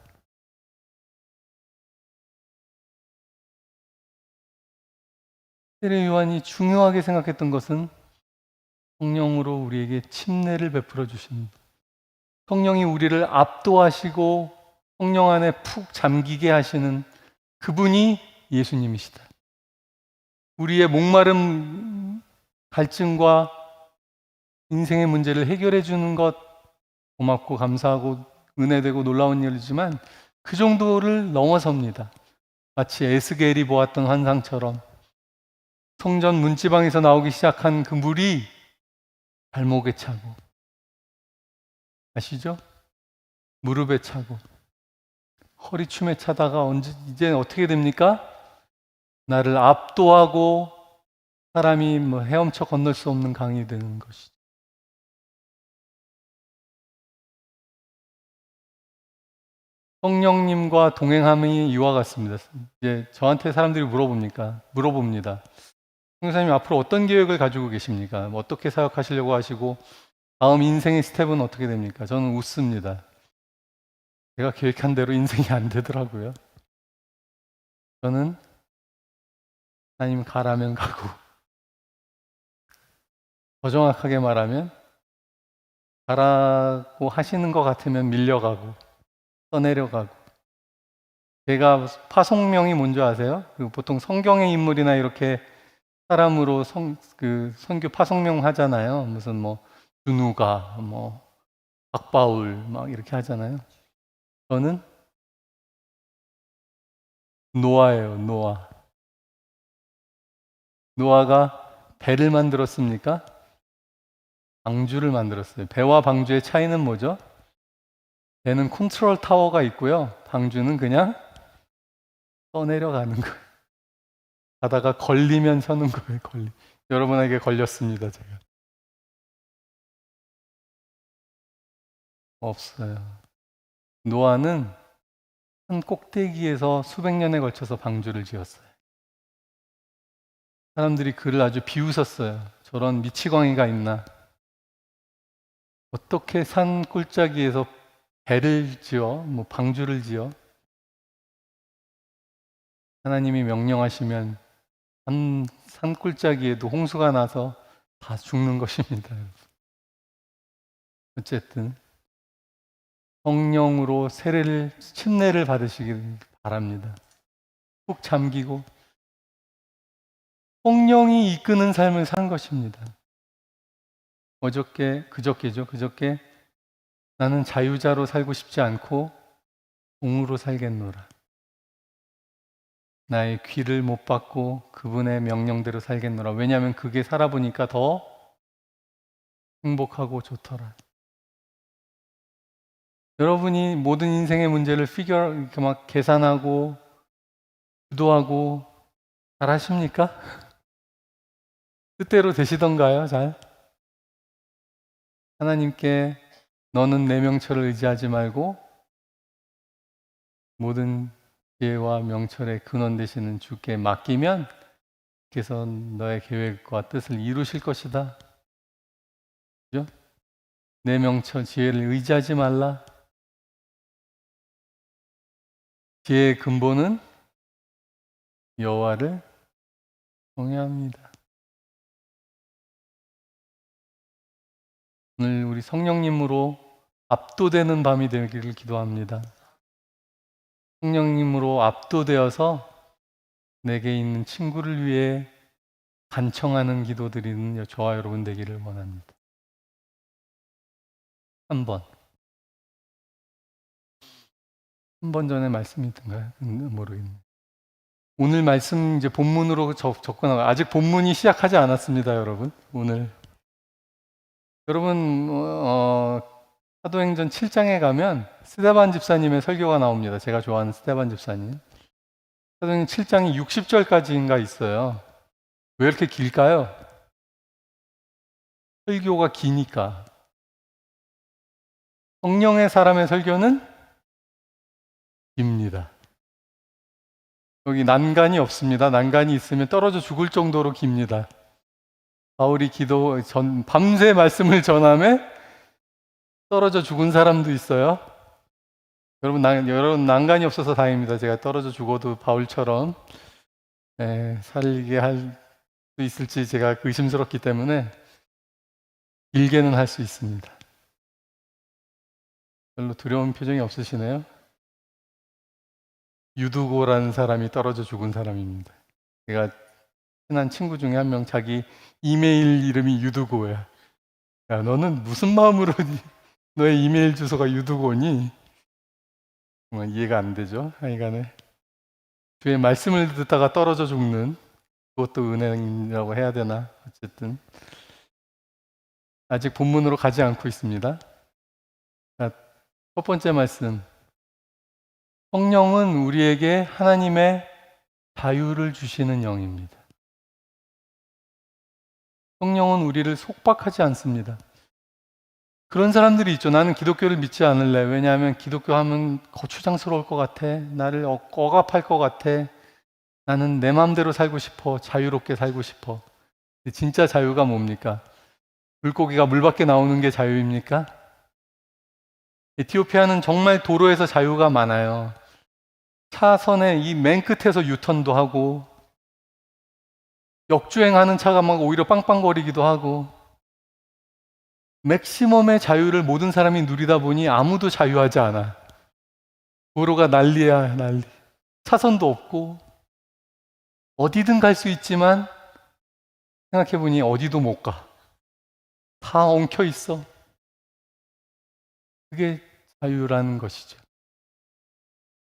S3: 세례 요한이 중요하게 생각했던 것은 성령으로 우리에게 침례를 베풀어 주십니다. 성령이 우리를 압도하시고 성령 안에 푹 잠기게 하시는 그분이 예수님이시다. 우리의 목마른 갈증과 인생의 문제를 해결해 주는 것 고맙고 감사하고 은혜되고 놀라운 일이지만 그 정도를 넘어섭니다. 마치 에스겔이 보았던 환상처럼 성전 문지방에서 나오기 시작한 그 물이 발목에 차고 아시죠? 무릎에 차고 허리춤에 차다가 이제 어떻게 됩니까? 나를 압도하고 사람이 헤엄쳐 건널 수 없는 강이 되는 것이죠. 성령님과 동행함이 이와 같습니다. 이제 저한테 사람들이 물어봅니다. 성령님 앞으로 어떤 계획을 가지고 계십니까? 어떻게 사역하시려고 하시고 다음 인생의 스텝은 어떻게 됩니까? 저는 웃습니다. 제가 계획한 대로 인생이 안 되더라고요. 저는 하나님 가라면 가고 더 정확하게 말하면 가라고 하시는 것 같으면 밀려가고 떠내려가고. 제가 파송명이 뭔지 아세요? 보통 성경의 인물이나 이렇게 사람으로 선교 파송명 하잖아요. 무슨 준우가 박바울 막 이렇게 하잖아요. 저는 노아예요. 노아가 배를 만들었습니까? 방주를 만들었어요. 배와 방주의 차이는 뭐죠? 배는 컨트롤 타워가 있고요. 방주는 그냥 떠내려가는 거예요. 가다가 걸리면 서는 거예요. 여러분에게 걸렸습니다. 제가. 없어요. 노아는 산 꼭대기에서 수백 년에 걸쳐서 방주를 지었어요. 사람들이 그를 아주 비웃었어요. 저런 미치광이가 있나? 어떻게 산 꿀짜기에서 배를 지어, 방주를 지어? 하나님이 명령하시면 산 꿀짜기에도 홍수가 나서 다 죽는 것입니다. 어쨌든 성령으로 침례를 받으시길 바랍니다. 푹 잠기고 성령이 이끄는 삶을 산 것입니다. 그저께 나는 자유자로 살고 싶지 않고 종으로 살겠노라. 나의 귀를 못 받고 그분의 명령대로 살겠노라. 왜냐하면 그게 살아보니까 더 행복하고 좋더라. 여러분이 모든 인생의 문제를 이렇게 막 계산하고 주도하고 잘 하십니까? 뜻대로 되시던가요? 잘? 하나님께 너는 내 명철을 의지하지 말고 모든 지혜와 명철의 근원 되시는 주께 맡기면 주께서 너의 계획과 뜻을 이루실 것이다. 그죠? 내 명철, 지혜를 의지하지 말라. 지혜의 근본은 여호와를 경외합니다. 오늘 우리 성령님으로 압도되는 밤이 되기를 기도합니다. 성령님으로 압도되어서 내게 있는 친구를 위해 간청하는 기도드리는 저와 여러분 되기를 원합니다. 3번 전에 말씀이 있던가요? 모르겠네요. 오늘 말씀 이제 본문으로 접근하고 아직 본문이 시작하지 않았습니다, 여러분. 오늘 여러분 사도행전 7장에 가면 스데반 집사님의 설교가 나옵니다. 제가 좋아하는 스데반 집사님. 사도행전 7장이 60절까지인가 있어요. 왜 이렇게 길까요? 설교가 기니까. 성령의 사람의 설교는 깁니다. 여기 난간이 없습니다. 난간이 있으면 떨어져 죽을 정도로 깁니다. 바울이 밤새 말씀을 전함에 떨어져 죽은 사람도 있어요. 여러분 난간이 없어서 다행입니다. 제가 떨어져 죽어도 바울처럼 살게 할 수 있을지 제가 의심스럽기 때문에 길게는 할 수 있습니다. 별로 두려운 표정이 없으시네요. 유두고라는 사람이 떨어져 죽은 사람입니다. 제가 친한 친구 중에 한 명 자기 이메일 이름이 유두고야. 야, 너는 무슨 마음으로 너의 이메일 주소가 유두고니? 정말 이해가 안 되죠. 하여간에 주의 말씀을 듣다가 떨어져 죽는, 그것도 은행이라고 해야 되나? 어쨌든 아직 본문으로 가지 않고 있습니다. 자, 첫 번째 말씀. 성령은 우리에게 하나님의 자유를 주시는 영입니다. 성령은 우리를 속박하지 않습니다. 그런 사람들이 있죠. 나는 기독교를 믿지 않을래. 왜냐하면 기독교 하면 거추장스러울 것 같아. 나를 억압할 것 같아. 나는 내 마음대로 살고 싶어. 자유롭게 살고 싶어. 진짜 자유가 뭡니까? 물고기가 물 밖에 나오는 게 자유입니까? 에티오피아는 정말 도로에서 자유가 많아요. 차선에 이 맨 끝에서 유턴도 하고 역주행하는 차가 막 오히려 빵빵거리기도 하고 맥시멈의 자유를 모든 사람이 누리다 보니 아무도 자유하지 않아. 도로가 난리야, 난리. 차선도 없고 어디든 갈 수 있지만 생각해보니 어디도 못 가. 다 엉켜 있어. 그게 자유라는 것이죠.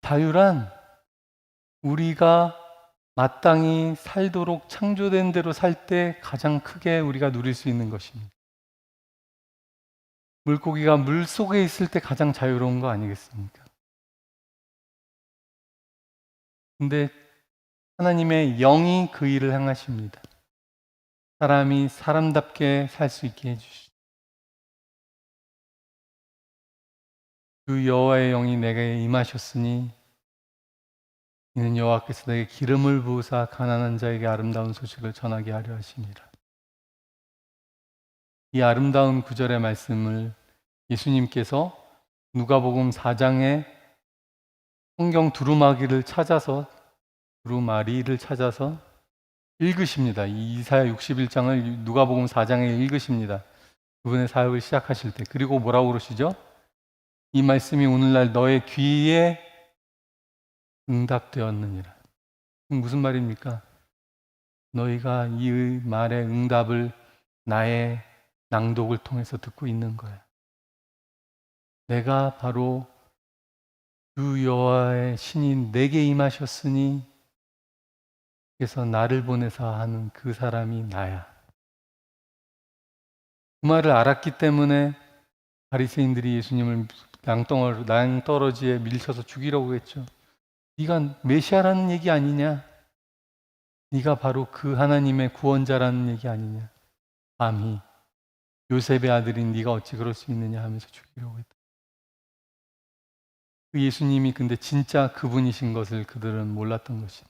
S3: 자유란 우리가 마땅히 살도록 창조된 대로 살 때 가장 크게 우리가 누릴 수 있는 것입니다. 물고기가 물 속에 있을 때 가장 자유로운 거 아니겠습니까? 근데 하나님의 영이 그 일을 행하십니다. 사람이 사람답게 살 수 있게 해주시죠. 그 여호와의 영이 내게 임하셨으니 이는 여호와께서 내게 기름을 부으사 가난한 자에게 아름다운 소식을 전하게 하려 하심이라. 이 아름다운 구절의 말씀을 예수님께서 누가복음 4장에 성경 두루마리를 찾아서 읽으십니다. 이 이사야 61장을 누가복음 4장에 읽으십니다. 그분의 사역을 시작하실 때. 그리고 뭐라고 그러시죠? 이 말씀이 오늘날 너의 귀에 응답되었느니라. 무슨 말입니까? 너희가 이 말의 응답을 나의 낭독을 통해서 듣고 있는 거야. 내가 바로 주 여호와의 신이 내게 임하셨으니 그래서 나를 보내사 하는 그 사람이 나야. 그 말을 알았기 때문에 바리새인들이 예수님을 낭떠러지에 밀쳐서 죽이려고 했죠. 네가 메시아라는 얘기 아니냐? 네가 바로 그 하나님의 구원자라는 얘기 아니냐? 감히 요셉의 아들인 네가 어찌 그럴 수 있느냐 하면서 죽이려고 했다. 그 예수님이 근데 진짜 그분이신 것을 그들은 몰랐던 것이다.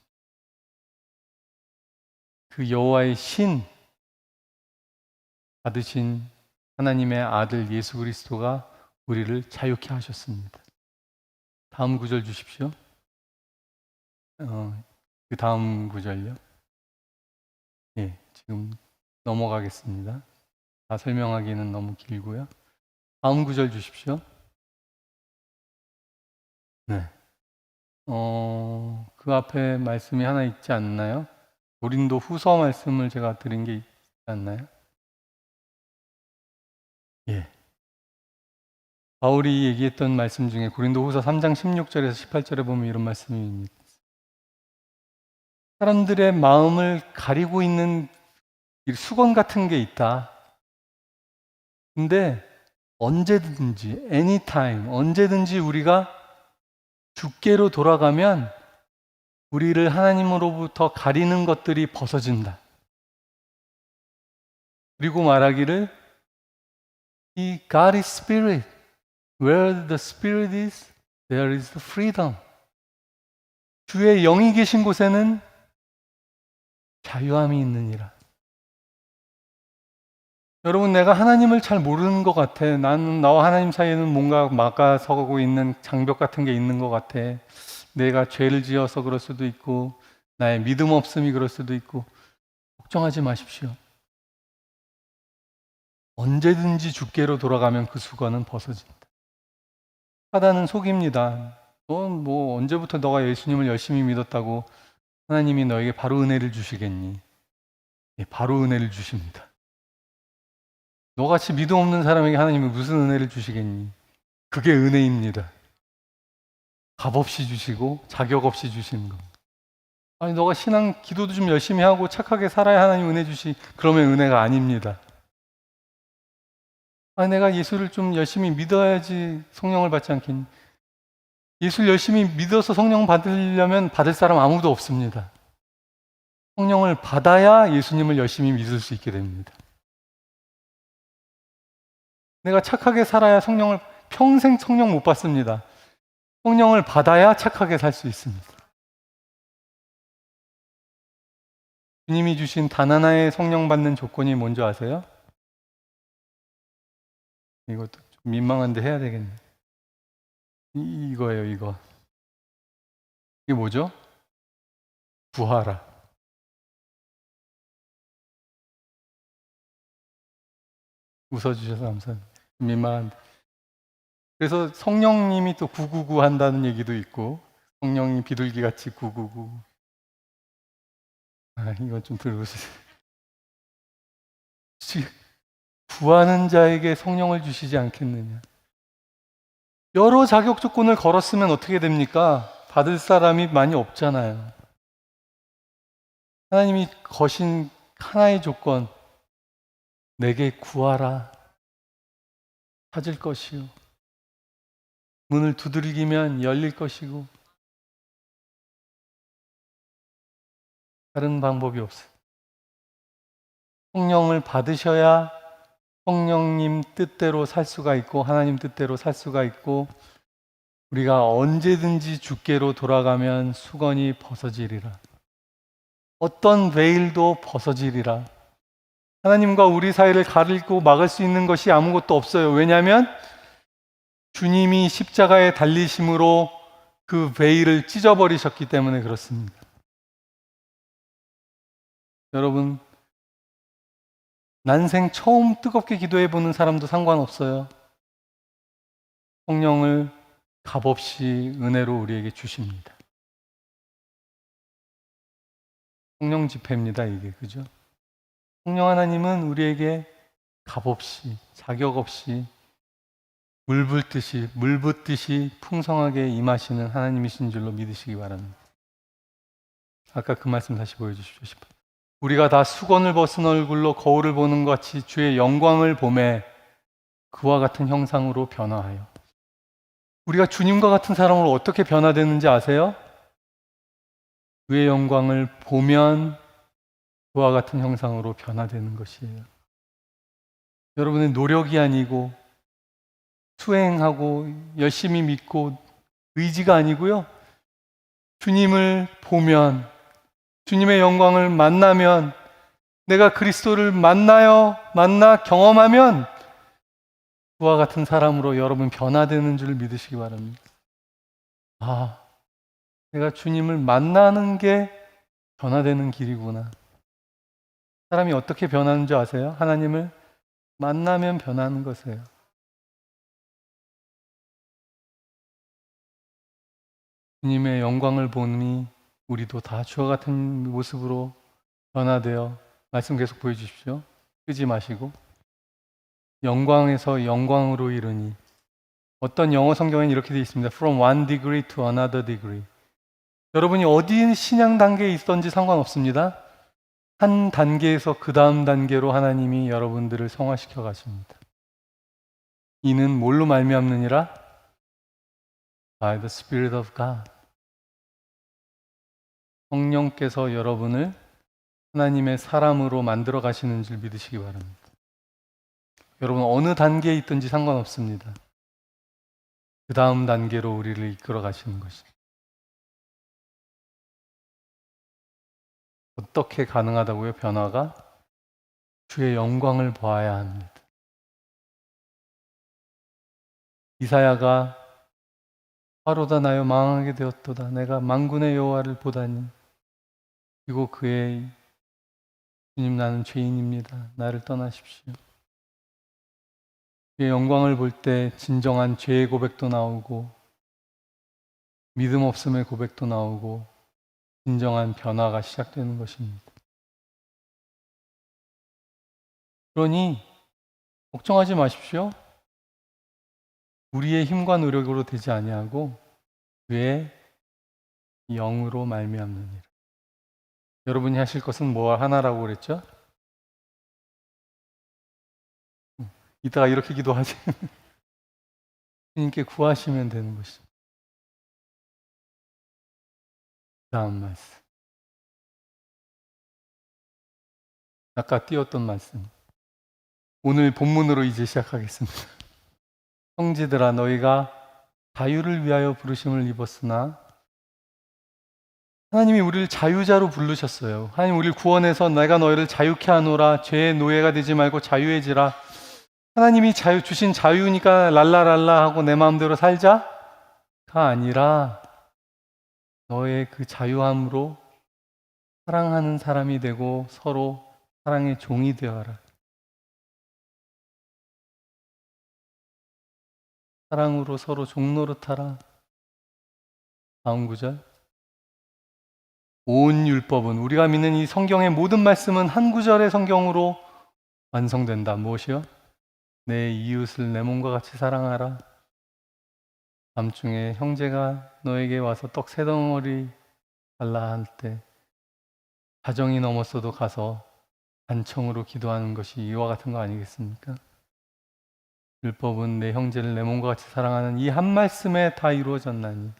S3: 그 여호와의 신 받으신 하나님의 아들 예수 그리스도가 우리를 자유케 하셨습니다. 다음 구절 주십시오. 그 다음 구절요. 예, 지금 넘어가겠습니다. 다 설명하기는 너무 길고요. 다음 구절 주십시오. 네. 그 앞에 말씀이 하나 있지 않나요? 고린도 후서 말씀을 제가 드린 게 있지 않나요? 예. 바울이 얘기했던 말씀 중에 고린도 후서 3장 16절에서 18절에 보면 이런 말씀이 있습니다. 사람들의 마음을 가리고 있는 수건 같은 게 있다. 근데 언제든지, anytime, 언제든지 우리가 주께로 돌아가면 우리를 하나님으로부터 가리는 것들이 벗어진다. 그리고 말하기를 God is spirit. Where the spirit is, there is the freedom. 주의 영이 계신 곳에는 자유함이 있느니라. 여러분, 내가 하나님을 잘 모르는 것 같아. 나는 나와 하나님 사이에는 뭔가 막아서고 있는 장벽 같은 게 있는 것 같아. 내가 죄를 지어서 그럴 수도 있고 나의 믿음 없음이 그럴 수도 있고. 걱정하지 마십시오. 언제든지 주께로 돌아가면 그 수건은 벗어진다. 사단은 속입니다. 넌 뭐 언제부터 너가 예수님을 열심히 믿었다고 하나님이 너에게 바로 은혜를 주시겠니? 예, 바로 은혜를 주십니다. 너같이 믿음 없는 사람에게 하나님이 무슨 은혜를 주시겠니? 그게 은혜입니다. 값 없이 주시고 자격 없이 주시는 겁니다. 아니, 너가 신앙 기도도 좀 열심히 하고 착하게 살아야 하나님 은혜 주시. 그러면 은혜가 아닙니다. 아니, 내가 예수를 좀 열심히 믿어야지 성령을 받지 않겠니? 예수를 열심히 믿어서 성령 받으려면 받을 사람 아무도 없습니다. 성령을 받아야 예수님을 열심히 믿을 수 있게 됩니다. 내가 착하게 살아야 평생 성령 못 받습니다. 성령을 받아야 착하게 살 수 있습니다. 주님이 주신 단 하나의 성령 받는 조건이 뭔지 아세요? 이것도 좀 민망한데 해야 되겠네. 이거예요, 이거. 이게 뭐죠? 구하라. 웃어주셔서 감사합니다. 민망한데. 그래서 성령님이 또 999 한다는 얘기도 있고, 성령이 비둘기같이 999. 이건 좀 들으세요. 구하는 자에게 성령을 주시지 않겠느냐. 여러 자격 조건을 걸었으면 어떻게 됩니까? 받을 사람이 많이 없잖아요. 하나님이 거신 하나의 조건, 내게 구하라. 찾을 것이요. 문을 두드리면 열릴 것이고, 다른 방법이 없어요. 성령을 받으셔야 성령님 뜻대로 살 수가 있고 하나님 뜻대로 살 수가 있고 우리가 언제든지 주께로 돌아가면 수건이 벗어지리라. 어떤 베일도 벗어지리라. 하나님과 우리 사이를 가리고 막을 수 있는 것이 아무것도 없어요. 왜냐하면 주님이 십자가에 달리심으로 그 베일을 찢어버리셨기 때문에 그렇습니다. 여러분, 난생 처음 뜨겁게 기도해보는 사람도 상관없어요. 성령을 값없이 은혜로 우리에게 주십니다. 성령 집회입니다, 이게. 그죠? 성령 하나님은 우리에게 값없이, 자격 없이 물 붓듯이 풍성하게 임하시는 하나님이신 줄로 믿으시기 바랍니다. 아까 그 말씀 다시 보여주십시오. 우리가 다 수건을 벗은 얼굴로 거울을 보는 것 같이 주의 영광을 보매 그와 같은 형상으로 변화하여. 우리가 주님과 같은 사람으로 어떻게 변화되는지 아세요? 주의 영광을 보면 그와 같은 형상으로 변화되는 것이에요. 여러분의 노력이 아니고 수행하고 열심히 믿고 의지가 아니고요. 주님을 보면, 주님의 영광을 만나면, 내가 그리스도를 만나 경험하면 그와 같은 사람으로 여러분 변화되는 줄 믿으시기 바랍니다. 아, 내가 주님을 만나는 게 변화되는 길이구나. 사람이 어떻게 변하는 줄 아세요? 하나님을 만나면 변하는 것이에요. 주님의 영광을 보니 우리도 다 주와 같은 모습으로 변화되어, 말씀 계속 보여주십시오. 끄지 마시고. 영광에서 영광으로 이르니. 어떤 영어 성경에는 이렇게 되어 있습니다. From one degree to another degree. 여러분이 어디 신앙 단계에 있던지 상관없습니다. 한 단계에서 그 다음 단계로 하나님이 여러분들을 성화시켜 가십니다. 이는 뭘로 말미암느니라? By the Spirit of God. 성령께서 여러분을 하나님의 사람으로 만들어 가시는 줄 믿으시기 바랍니다. 여러분 어느 단계에 있든지 상관없습니다. 그 다음 단계로 우리를 이끌어 가시는 것입니다. 어떻게 가능하다고요? 변화가? 주의 영광을 보아야 합니다. 이사야가 바로다 나여 망하게 되었도다. 내가 만군의 여호와를 보다니. 그리고 그의 주님 나는 죄인입니다. 나를 떠나십시오. 주의 영광을 볼 때 진정한 죄의 고백도 나오고 믿음 없음의 고백도 나오고 진정한 변화가 시작되는 것입니다. 그러니 걱정하지 마십시오. 우리의 힘과 노력으로 되지 아니하고 주의 영으로 말미암느니라. 여러분이 하실 것은 뭐 하나라고 그랬죠? 이따가 이렇게 기도하지. 주님께 구하시면 되는 것입니다. 다음 말씀. 아까 띄웠던 말씀. 오늘 본문으로 이제 시작하겠습니다. 형제들아 너희가 자유를 위하여 부르심을 입었으나 하나님이 우리를 자유자로 부르셨어요. 하나님 우리를 구원해서 내가 너희를 자유케 하노라. 죄의 노예가 되지 말고 자유해지라. 하나님이 주신 자유니까 랄라랄라 하고 내 마음대로 살자가 아니라 너의 그 자유함으로 사랑하는 사람이 되고 서로 사랑의 종이 되어라. 사랑으로 서로 종노릇하라. 다음 구절. 온 율법은 우리가 믿는 이 성경의 모든 말씀은 한 구절의 성경으로 완성된다. 무엇이요? 내 이웃을 내 몸과 같이 사랑하라. 밤중에 형제가 너에게 와서 떡 세 덩어리 달라 할 때 가정이 넘었어도 가서 간청으로 기도하는 것이 이와 같은 거 아니겠습니까? 율법은 내 형제를 내 몸과 같이 사랑하는 이 한 말씀에 다 이루어졌나니.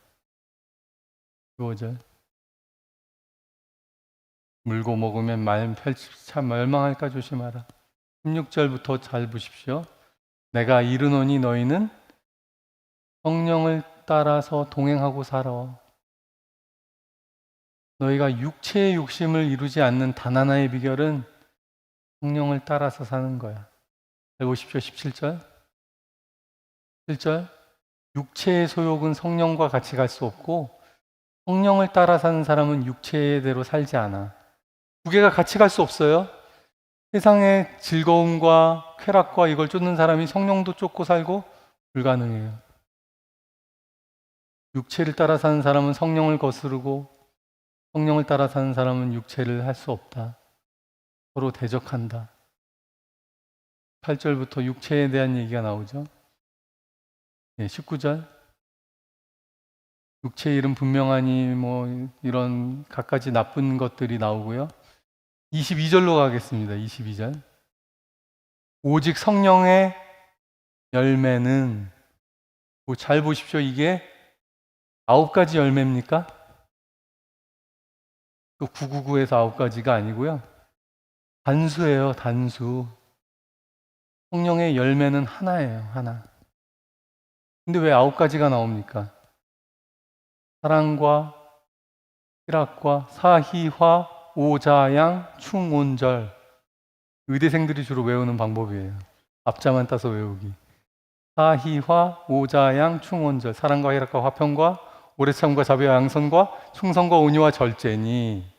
S3: 15절. 물고 먹으면 참 멸망할까 조심하라. 16절부터 잘 보십시오. 내가 이르노니 너희는 성령을 따라서 동행하고 살아. 너희가 육체의 욕심을 이루지 않는 단 하나의 비결은 성령을 따라서 사는 거야. 잘 보십시오. 17절. 7절. 육체의 소욕은 성령과 같이 갈 수 없고 성령을 따라 사는 사람은 육체대로 살지 않아. 두 개가 같이 갈 수 없어요. 세상의 즐거움과 쾌락과 이걸 쫓는 사람이 성령도 쫓고 살고 불가능해요. 육체를 따라 사는 사람은 성령을 거스르고 성령을 따라 사는 사람은 육체를 할 수 없다. 서로 대적한다. 8절부터 육체에 대한 얘기가 나오죠. 19절. 육체의 일은 분명하니 뭐 이런 갖가지 나쁜 것들이 나오고요. 22절로 가겠습니다. 22절. 오직 성령의 열매는, 잘 보십시오. 이게 9가지 열매입니까? 또 999에서 9가지가 아니고요. 단수예요, 단수. 성령의 열매는 하나예요, 하나. 근데 왜 9가지가 나옵니까? 사랑과 희락과 사희화 오자양 충온절. 의대생들이 주로 외우는 방법이에요. 앞자만 따서 외우기. 사희화 오자양 충온절. 사랑과 희락과 화평과 오래 참과 자비와 양선과 충성과 온유와 절제니.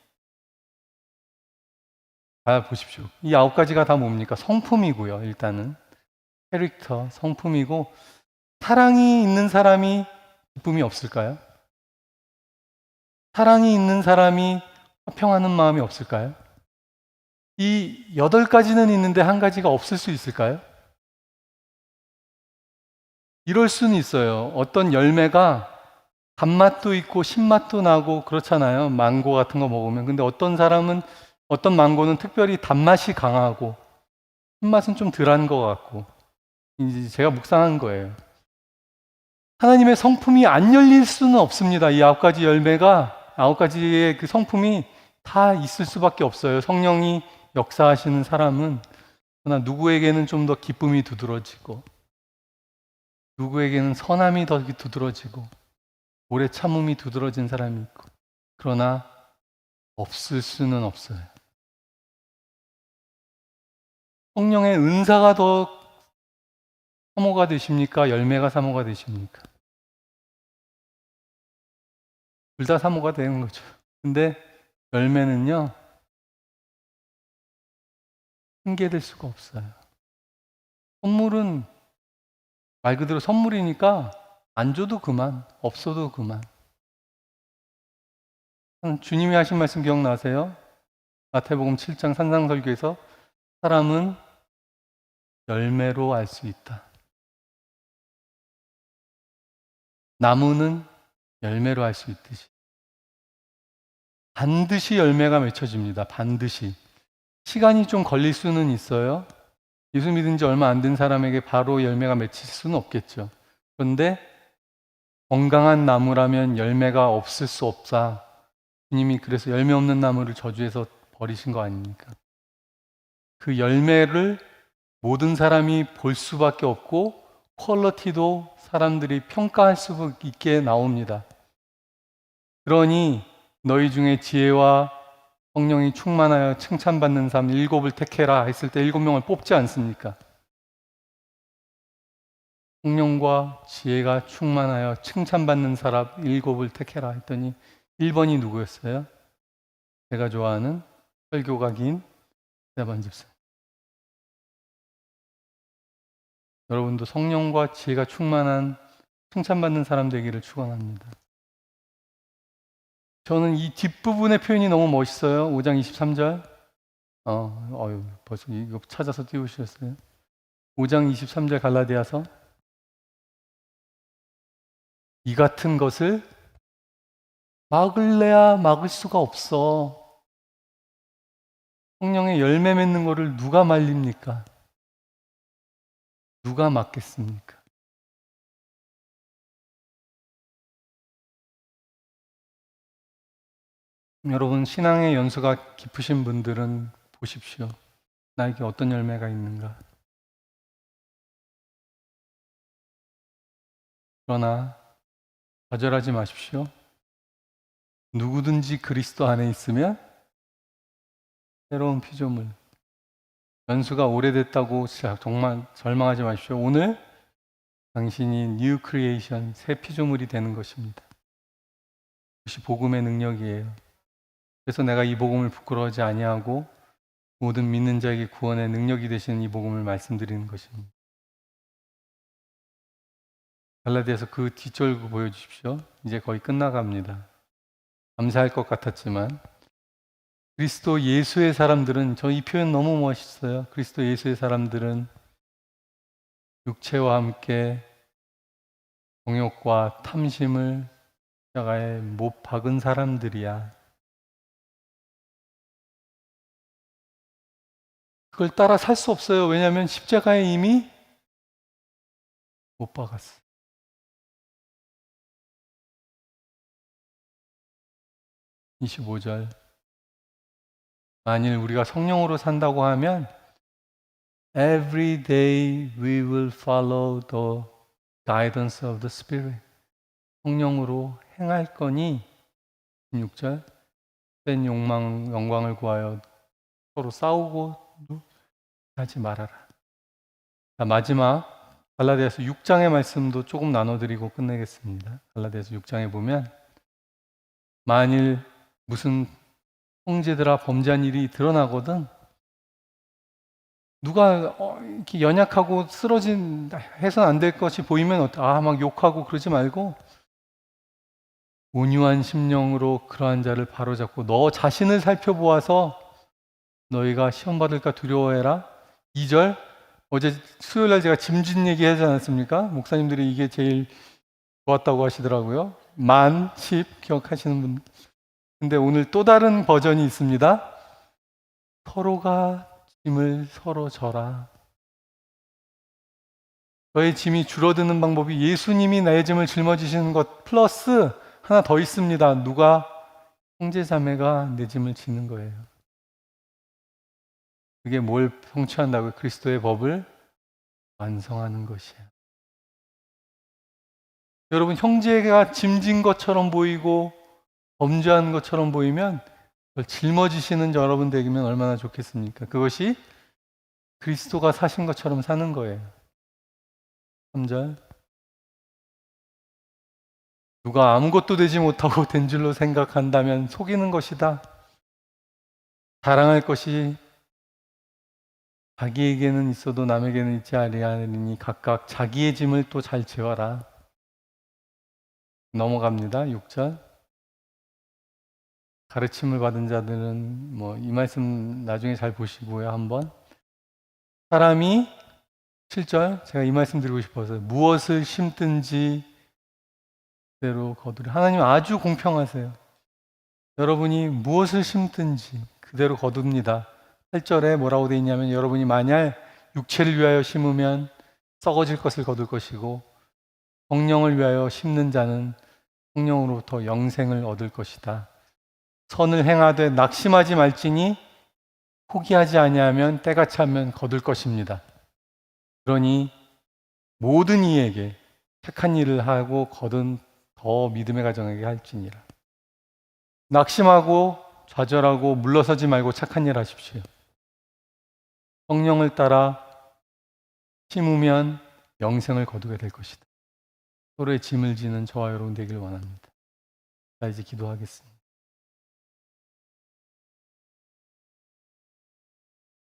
S3: 보십시오. 이 9가지가 다 뭡니까? 성품이고요. 일단은 캐릭터, 성품이고, 사랑이 있는 사람이 기쁨이 없을까요? 사랑이 있는 사람이 화평하는 마음이 없을까요? 이 8가지는 있는데 한 가지가 없을 수 있을까요? 이럴 수는 있어요. 어떤 열매가 단맛도 있고 신맛도 나고 그렇잖아요. 망고 같은 거 먹으면. 근데 어떤 사람은, 어떤 망고는 특별히 단맛이 강하고 신맛은 좀 덜한 것 같고. 이제 제가 묵상한 거예요. 하나님의 성품이 안 열릴 수는 없습니다. 이 9가지 열매가, 9가지의 그 성품이 다 있을 수밖에 없어요. 성령이 역사하시는 사람은. 그러나 누구에게는 좀 더 기쁨이 두드러지고, 누구에게는 선함이 더 두드러지고, 오래 참음이 두드러진 사람이 있고, 그러나 없을 수는 없어요. 성령의 은사가 더 사모가 되십니까? 열매가 사모가 되십니까? 둘 다 사모가 되는 거죠. 근데 열매는요, 핑계될 수가 없어요. 선물은 말 그대로 선물이니까 안 줘도 그만, 없어도 그만. 주님이 하신 말씀 기억나세요? 마태복음 7장 산상설교에서 사람은 열매로 알 수 있다. 나무는 열매로 알 수 있듯이 반드시 열매가 맺혀집니다. 반드시. 시간이 좀 걸릴 수는 있어요. 예수 믿은 지 얼마 안 된 사람에게 바로 열매가 맺힐 수는 없겠죠. 그런데 건강한 나무라면 열매가 없을 수 없다. 주님이 그래서 열매 없는 나무를 저주해서 버리신 거 아닙니까? 그 열매를 모든 사람이 볼 수밖에 없고 퀄리티도 사람들이 평가할 수 있게 나옵니다. 그러니 너희 중에 지혜와 성령이 충만하여 칭찬받는 사람 7을 택해라 했을 때 7명을 뽑지 않습니까? 성령과 지혜가 충만하여 칭찬받는 사람 7을 택해라 했더니 1번이 누구였어요? 제가 좋아하는 설교가 긴 스테반 집사. 여러분도 성령과 지혜가 충만한 칭찬받는 사람 되기를 축원합니다. 저는 이 뒷부분의 표현이 너무 멋있어요. 5장 23절. 벌써 이거 찾아서 띄우셨어요. 5장 23절 갈라디아서. 이 같은 것을 막을래야 막을 수가 없어. 성령의 열매 맺는 거를 누가 말립니까? 누가 막겠습니까? 여러분, 신앙의 연수가 깊으신 분들은 보십시오. 나에게 어떤 열매가 있는가? 그러나 거절하지 마십시오. 누구든지 그리스도 안에 있으면 새로운 피조물. 연수가 오래됐다고 정말 절망하지 마십시오. 오늘 당신이 뉴 크리에이션, 새 피조물이 되는 것입니다. 그것이 복음의 능력이에요. 그래서 내가 이 복음을 부끄러워하지 아니하고 모든 믿는 자에게 구원의 능력이 되시는 이 복음을 말씀드리는 것입니다. 갈라디아서 그 뒷절 보여주십시오. 이제 거의 끝나갑니다. 감사할 것 같았지만 그리스도 예수의 사람들은, 저 이 표현 너무 멋있어요. 그리스도 예수의 사람들은 육체와 함께 정욕과 탐심을 십자가에 못 박은 사람들이야. 그걸 따라 살 수 없어요. 왜냐하면 십자가에 이미 못 박았어. (25절) 만일 우리가 성령으로 산다고 하면 Every day we will follow the guidance of the Spirit. 성령으로 행할 거니 16절 된 영광을 구하여 서로 싸우고 하지 말아라. 자, 마지막 갈라디아서 6장의 말씀도 조금 나눠드리고 끝내겠습니다. 갈라디아서 6장에 보면 만일 무슨 형제들아 범죄한 일이 드러나거든 누가 이렇게 연약하고 쓰러진 해서는 안 될 것이 보이면 막 욕하고 그러지 말고 온유한 심령으로 그러한 자를 바로잡고 너 자신을 살펴보아서 너희가 시험 받을까 두려워해라. 2절 어제 수요일날 제가 짐진 얘기 하지 않았습니까? 목사님들이 이게 제일 좋았다고 하시더라고요. 10 기억하시는 분. 근데 오늘 또 다른 버전이 있습니다. 서로가 짐을 서로 져라. 너의 짐이 줄어드는 방법이 예수님이 나의 짐을 짊어지시는 것 플러스 하나 더 있습니다. 누가 형제자매가 내 짐을 지는 거예요. 그게 뭘 성취한다고요? 그리스도의 법을 완성하는 것이에요. 여러분 형제가 짐진 것처럼 보이고 범죄한 것처럼 보이면 그걸 짊어지시는 여러분 되기면 얼마나 좋겠습니까? 그것이 그리스도가 사신 것처럼 사는 거예요. 3절 누가 아무것도 되지 못하고 된 줄로 생각한다면 속이는 것이다. 자랑할 것이 자기에게는 있어도 남에게는 있지 아니하느니 각각 자기의 짐을 또 잘 지어라. 넘어갑니다. 6절 가르침을 받은 자들은 이 말씀 나중에 잘 보시고요. 한번 사람이 7절 제가 이 말씀 드리고 싶어서 무엇을 심든지 그대로 거두리. 하나님 아주 공평하세요. 여러분이 무엇을 심든지 그대로 거둡니다. 8절에 뭐라고 되어 있냐면 여러분이 만약 육체를 위하여 심으면 썩어질 것을 거둘 것이고 성령을 위하여 심는 자는 성령으로부터 영생을 얻을 것이다. 선을 행하되 낙심하지 말지니 포기하지 아니하면 때가 차면 거둘 것입니다. 그러니 모든 이에게 착한 일을 하고 거둔 더 믿음의 가정에게 할지니라. 낙심하고 좌절하고 물러서지 말고 착한 일 하십시오. 성령을 따라 심으면 영생을 거두게 될 것이다. 서로의 짐을 지는 저와 여러분 되길 원합니다. 자, 이제 기도하겠습니다.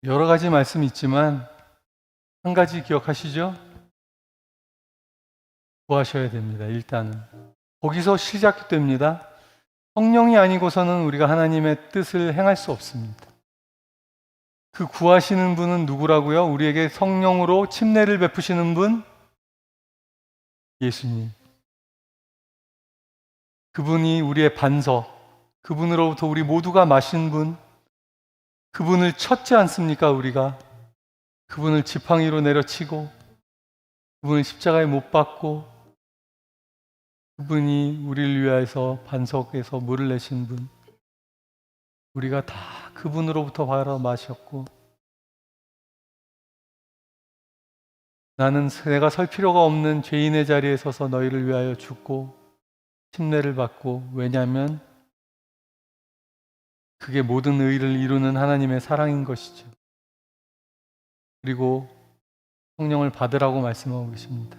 S3: 여러 가지 말씀이 있지만 한 가지 기억하시죠? 구하셔야 됩니다. 일단은 거기서 시작됩니다. 성령이 아니고서는 우리가 하나님의 뜻을 행할 수 없습니다. 그 구하시는 분은 누구라고요? 우리에게 성령으로 침례를 베푸시는 분? 예수님. 그분이 우리의 반석, 그분으로부터 우리 모두가 마신 분, 그분을 쳤지 않습니까? 우리가 그분을 지팡이로 내려치고 그분을 십자가에 못 박고 그분이 우리를 위하여서 반석에서 물을 내신 분, 우리가 다 그분으로부터 받아 마셨고 나는 내가 설 필요가 없는 죄인의 자리에 서서 너희를 위하여 죽고 침례를 받고 왜냐하면 그게 모든 의를 이루는 하나님의 사랑인 것이죠. 그리고 성령을 받으라고 말씀하고 계십니다.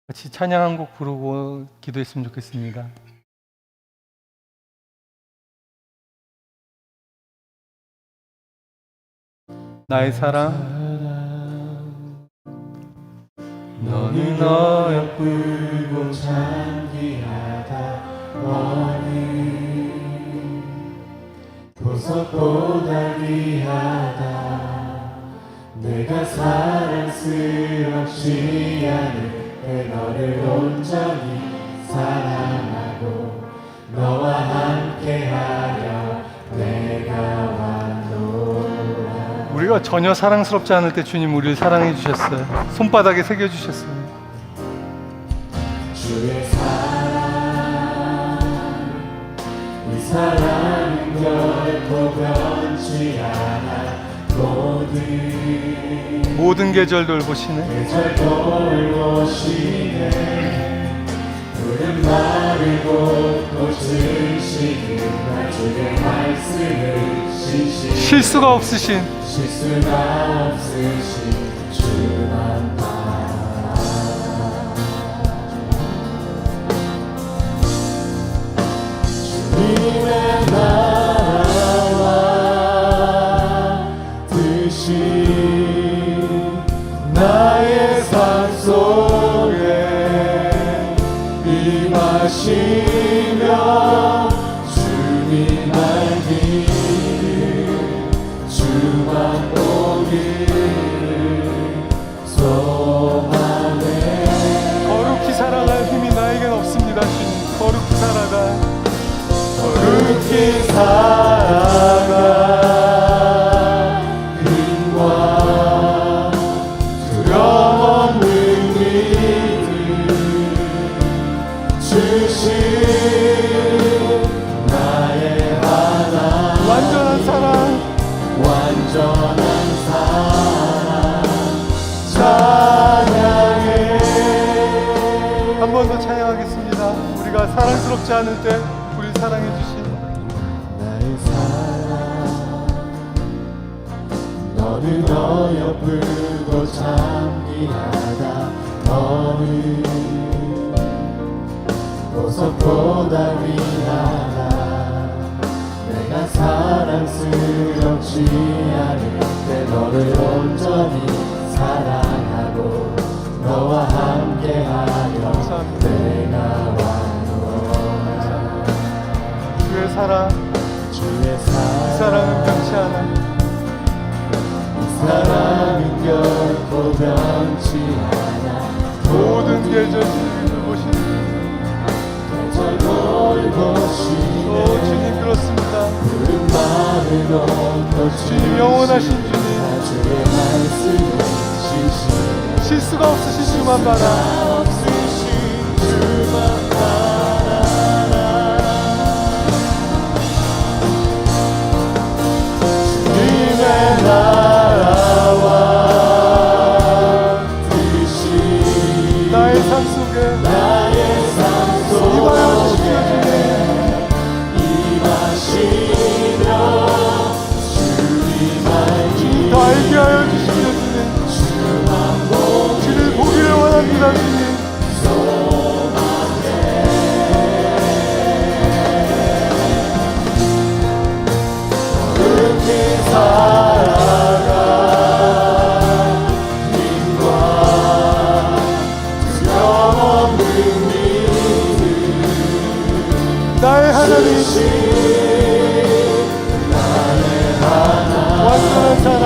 S3: 같이 찬양 한 곡 부르고 기도했으면 좋겠습니다. 나의 사랑
S4: 너는 어여쁘고 찬귀하다 너는 보석보다 귀하다 내가 사랑스럽지 않을 너를 온전히 사랑하고 너와 함께하려 내가 왔노라.
S3: 우리가 전혀 사랑스럽지 않을 때 주님 우리를 사랑해 주셨어요. 손바닥에 새겨 주셨어요.
S4: 주의 사랑 이 사랑은 결코 변치 않아
S3: 모든 계절 돌보시네.
S4: 계절 돌보시네. 푸른 마르고 꽃을 시든가 주의 말씀을 신실히
S3: 실수가 없으신
S4: 실수가 없으신 주만 바라. 주님의 나라와 뜻이 나의 삶 속에 임하시며 주님 알기를 주만 보기를 소망해.
S3: 거룩히 살아갈 힘이 나에겐 없습니다. 주님 거룩히 살아가
S4: 거룩히 살아가 힘과 두려움 없는 믿음 주신 나의 하나님.
S3: 완전한 사랑
S4: 완전한 사랑 찬양해.
S3: 한 번 더 찬양하겠습니다. 우리가 사랑스럽지 않을 때 우리 사랑해 주신
S4: 나의 사랑 너는 어여쁘고 참기하다 너는 보석보다 위하다. 내가 사랑스럽지 않을 때 너를 온전히 사랑하고 너와 함께하려 내가 왔노라.
S3: 주의 사랑
S4: 주의
S3: 이 사랑은 변치 않아.
S4: 이 사랑은 결코 변치 않아.
S3: 모든 계절 돌보시네.
S4: 계절 돌보시네.
S3: 오 주님 그렇습니다.
S4: 푸른 마르고
S3: 주님 영원하신 주님
S4: 주의 말씀을 신실히
S3: 실수가 없으신 주만 바라.
S4: 없으신 주만 바라라. 주님의 나라와 뜻이
S3: 나의 삶 속에
S4: 나의 삶
S3: 임하여 주시며
S4: 속에 임하시며 주님 알기
S3: 더 알게 하여 주시며 주님 주를 보기를 원합니다. 주님
S4: 그렇게 살아가 힘과 두려움 없는 믿음
S3: 나의 하나님
S4: 나의 하나
S3: 완전한 사랑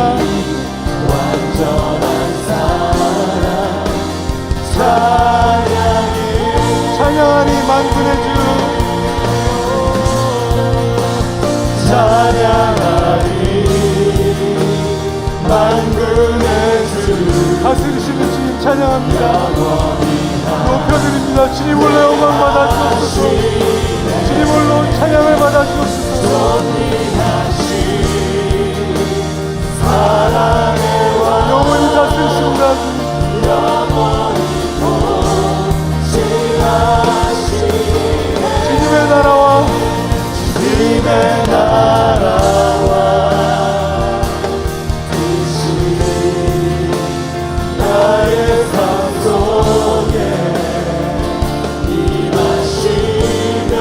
S4: 완전한 사랑 찬양해.
S3: 찬양하니 만군의 주
S4: 찬양하리 만군의 주
S3: 다스리시는 주님 찬양합니다.
S4: 영원히
S3: 높여드립니다. 주님 홀로 영광 받아 주옵소서. 주님 홀로 찬양을 받아 주옵소서.
S4: 존귀하신 사랑의 왕
S3: 영원히 다스리십니다.
S4: 영원히 통치하신
S3: 주님의 나라와
S4: 주님의 나라와 뜻이 나의 삶 속에 임하시며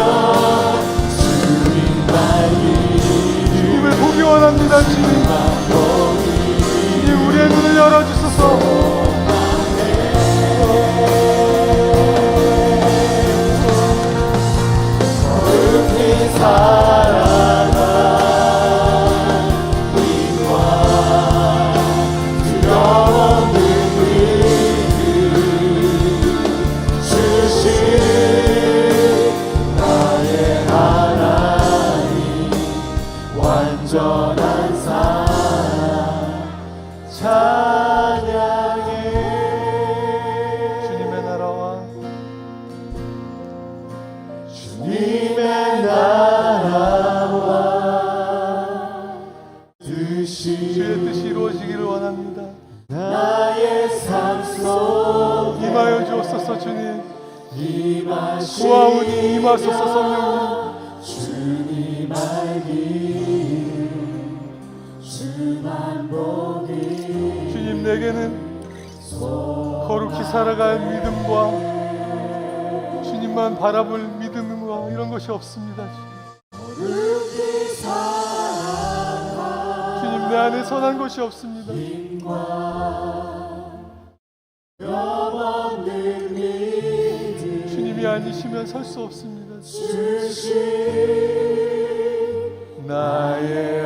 S4: 주님 말기
S3: 주님을 보기 원합니다. 주님 우리의 눈을 열어주소서.
S4: 거룩히 살아가 힘과 두려움 없는 믿음 찬양해
S3: 주님의 나라와
S4: 주님의 나라와
S3: 주의 뜻이 이루어지기를 원합니다.
S4: 나의 삶 속에
S3: 임하여 주옵소서 주님.
S4: 임하시는
S3: 구하오니 임하소서 성령님.
S4: 주님 알기를 주만 보기
S3: 주님 내게는 거룩히 살아갈 믿음과 주님만 바라볼 믿음과 이런 것이 없습니다. 주님 내 안에 선한 것이 없습니다.
S4: 영없는 믿음
S3: 주님이 아니시면 설 수 없습니다.
S4: 주신 나의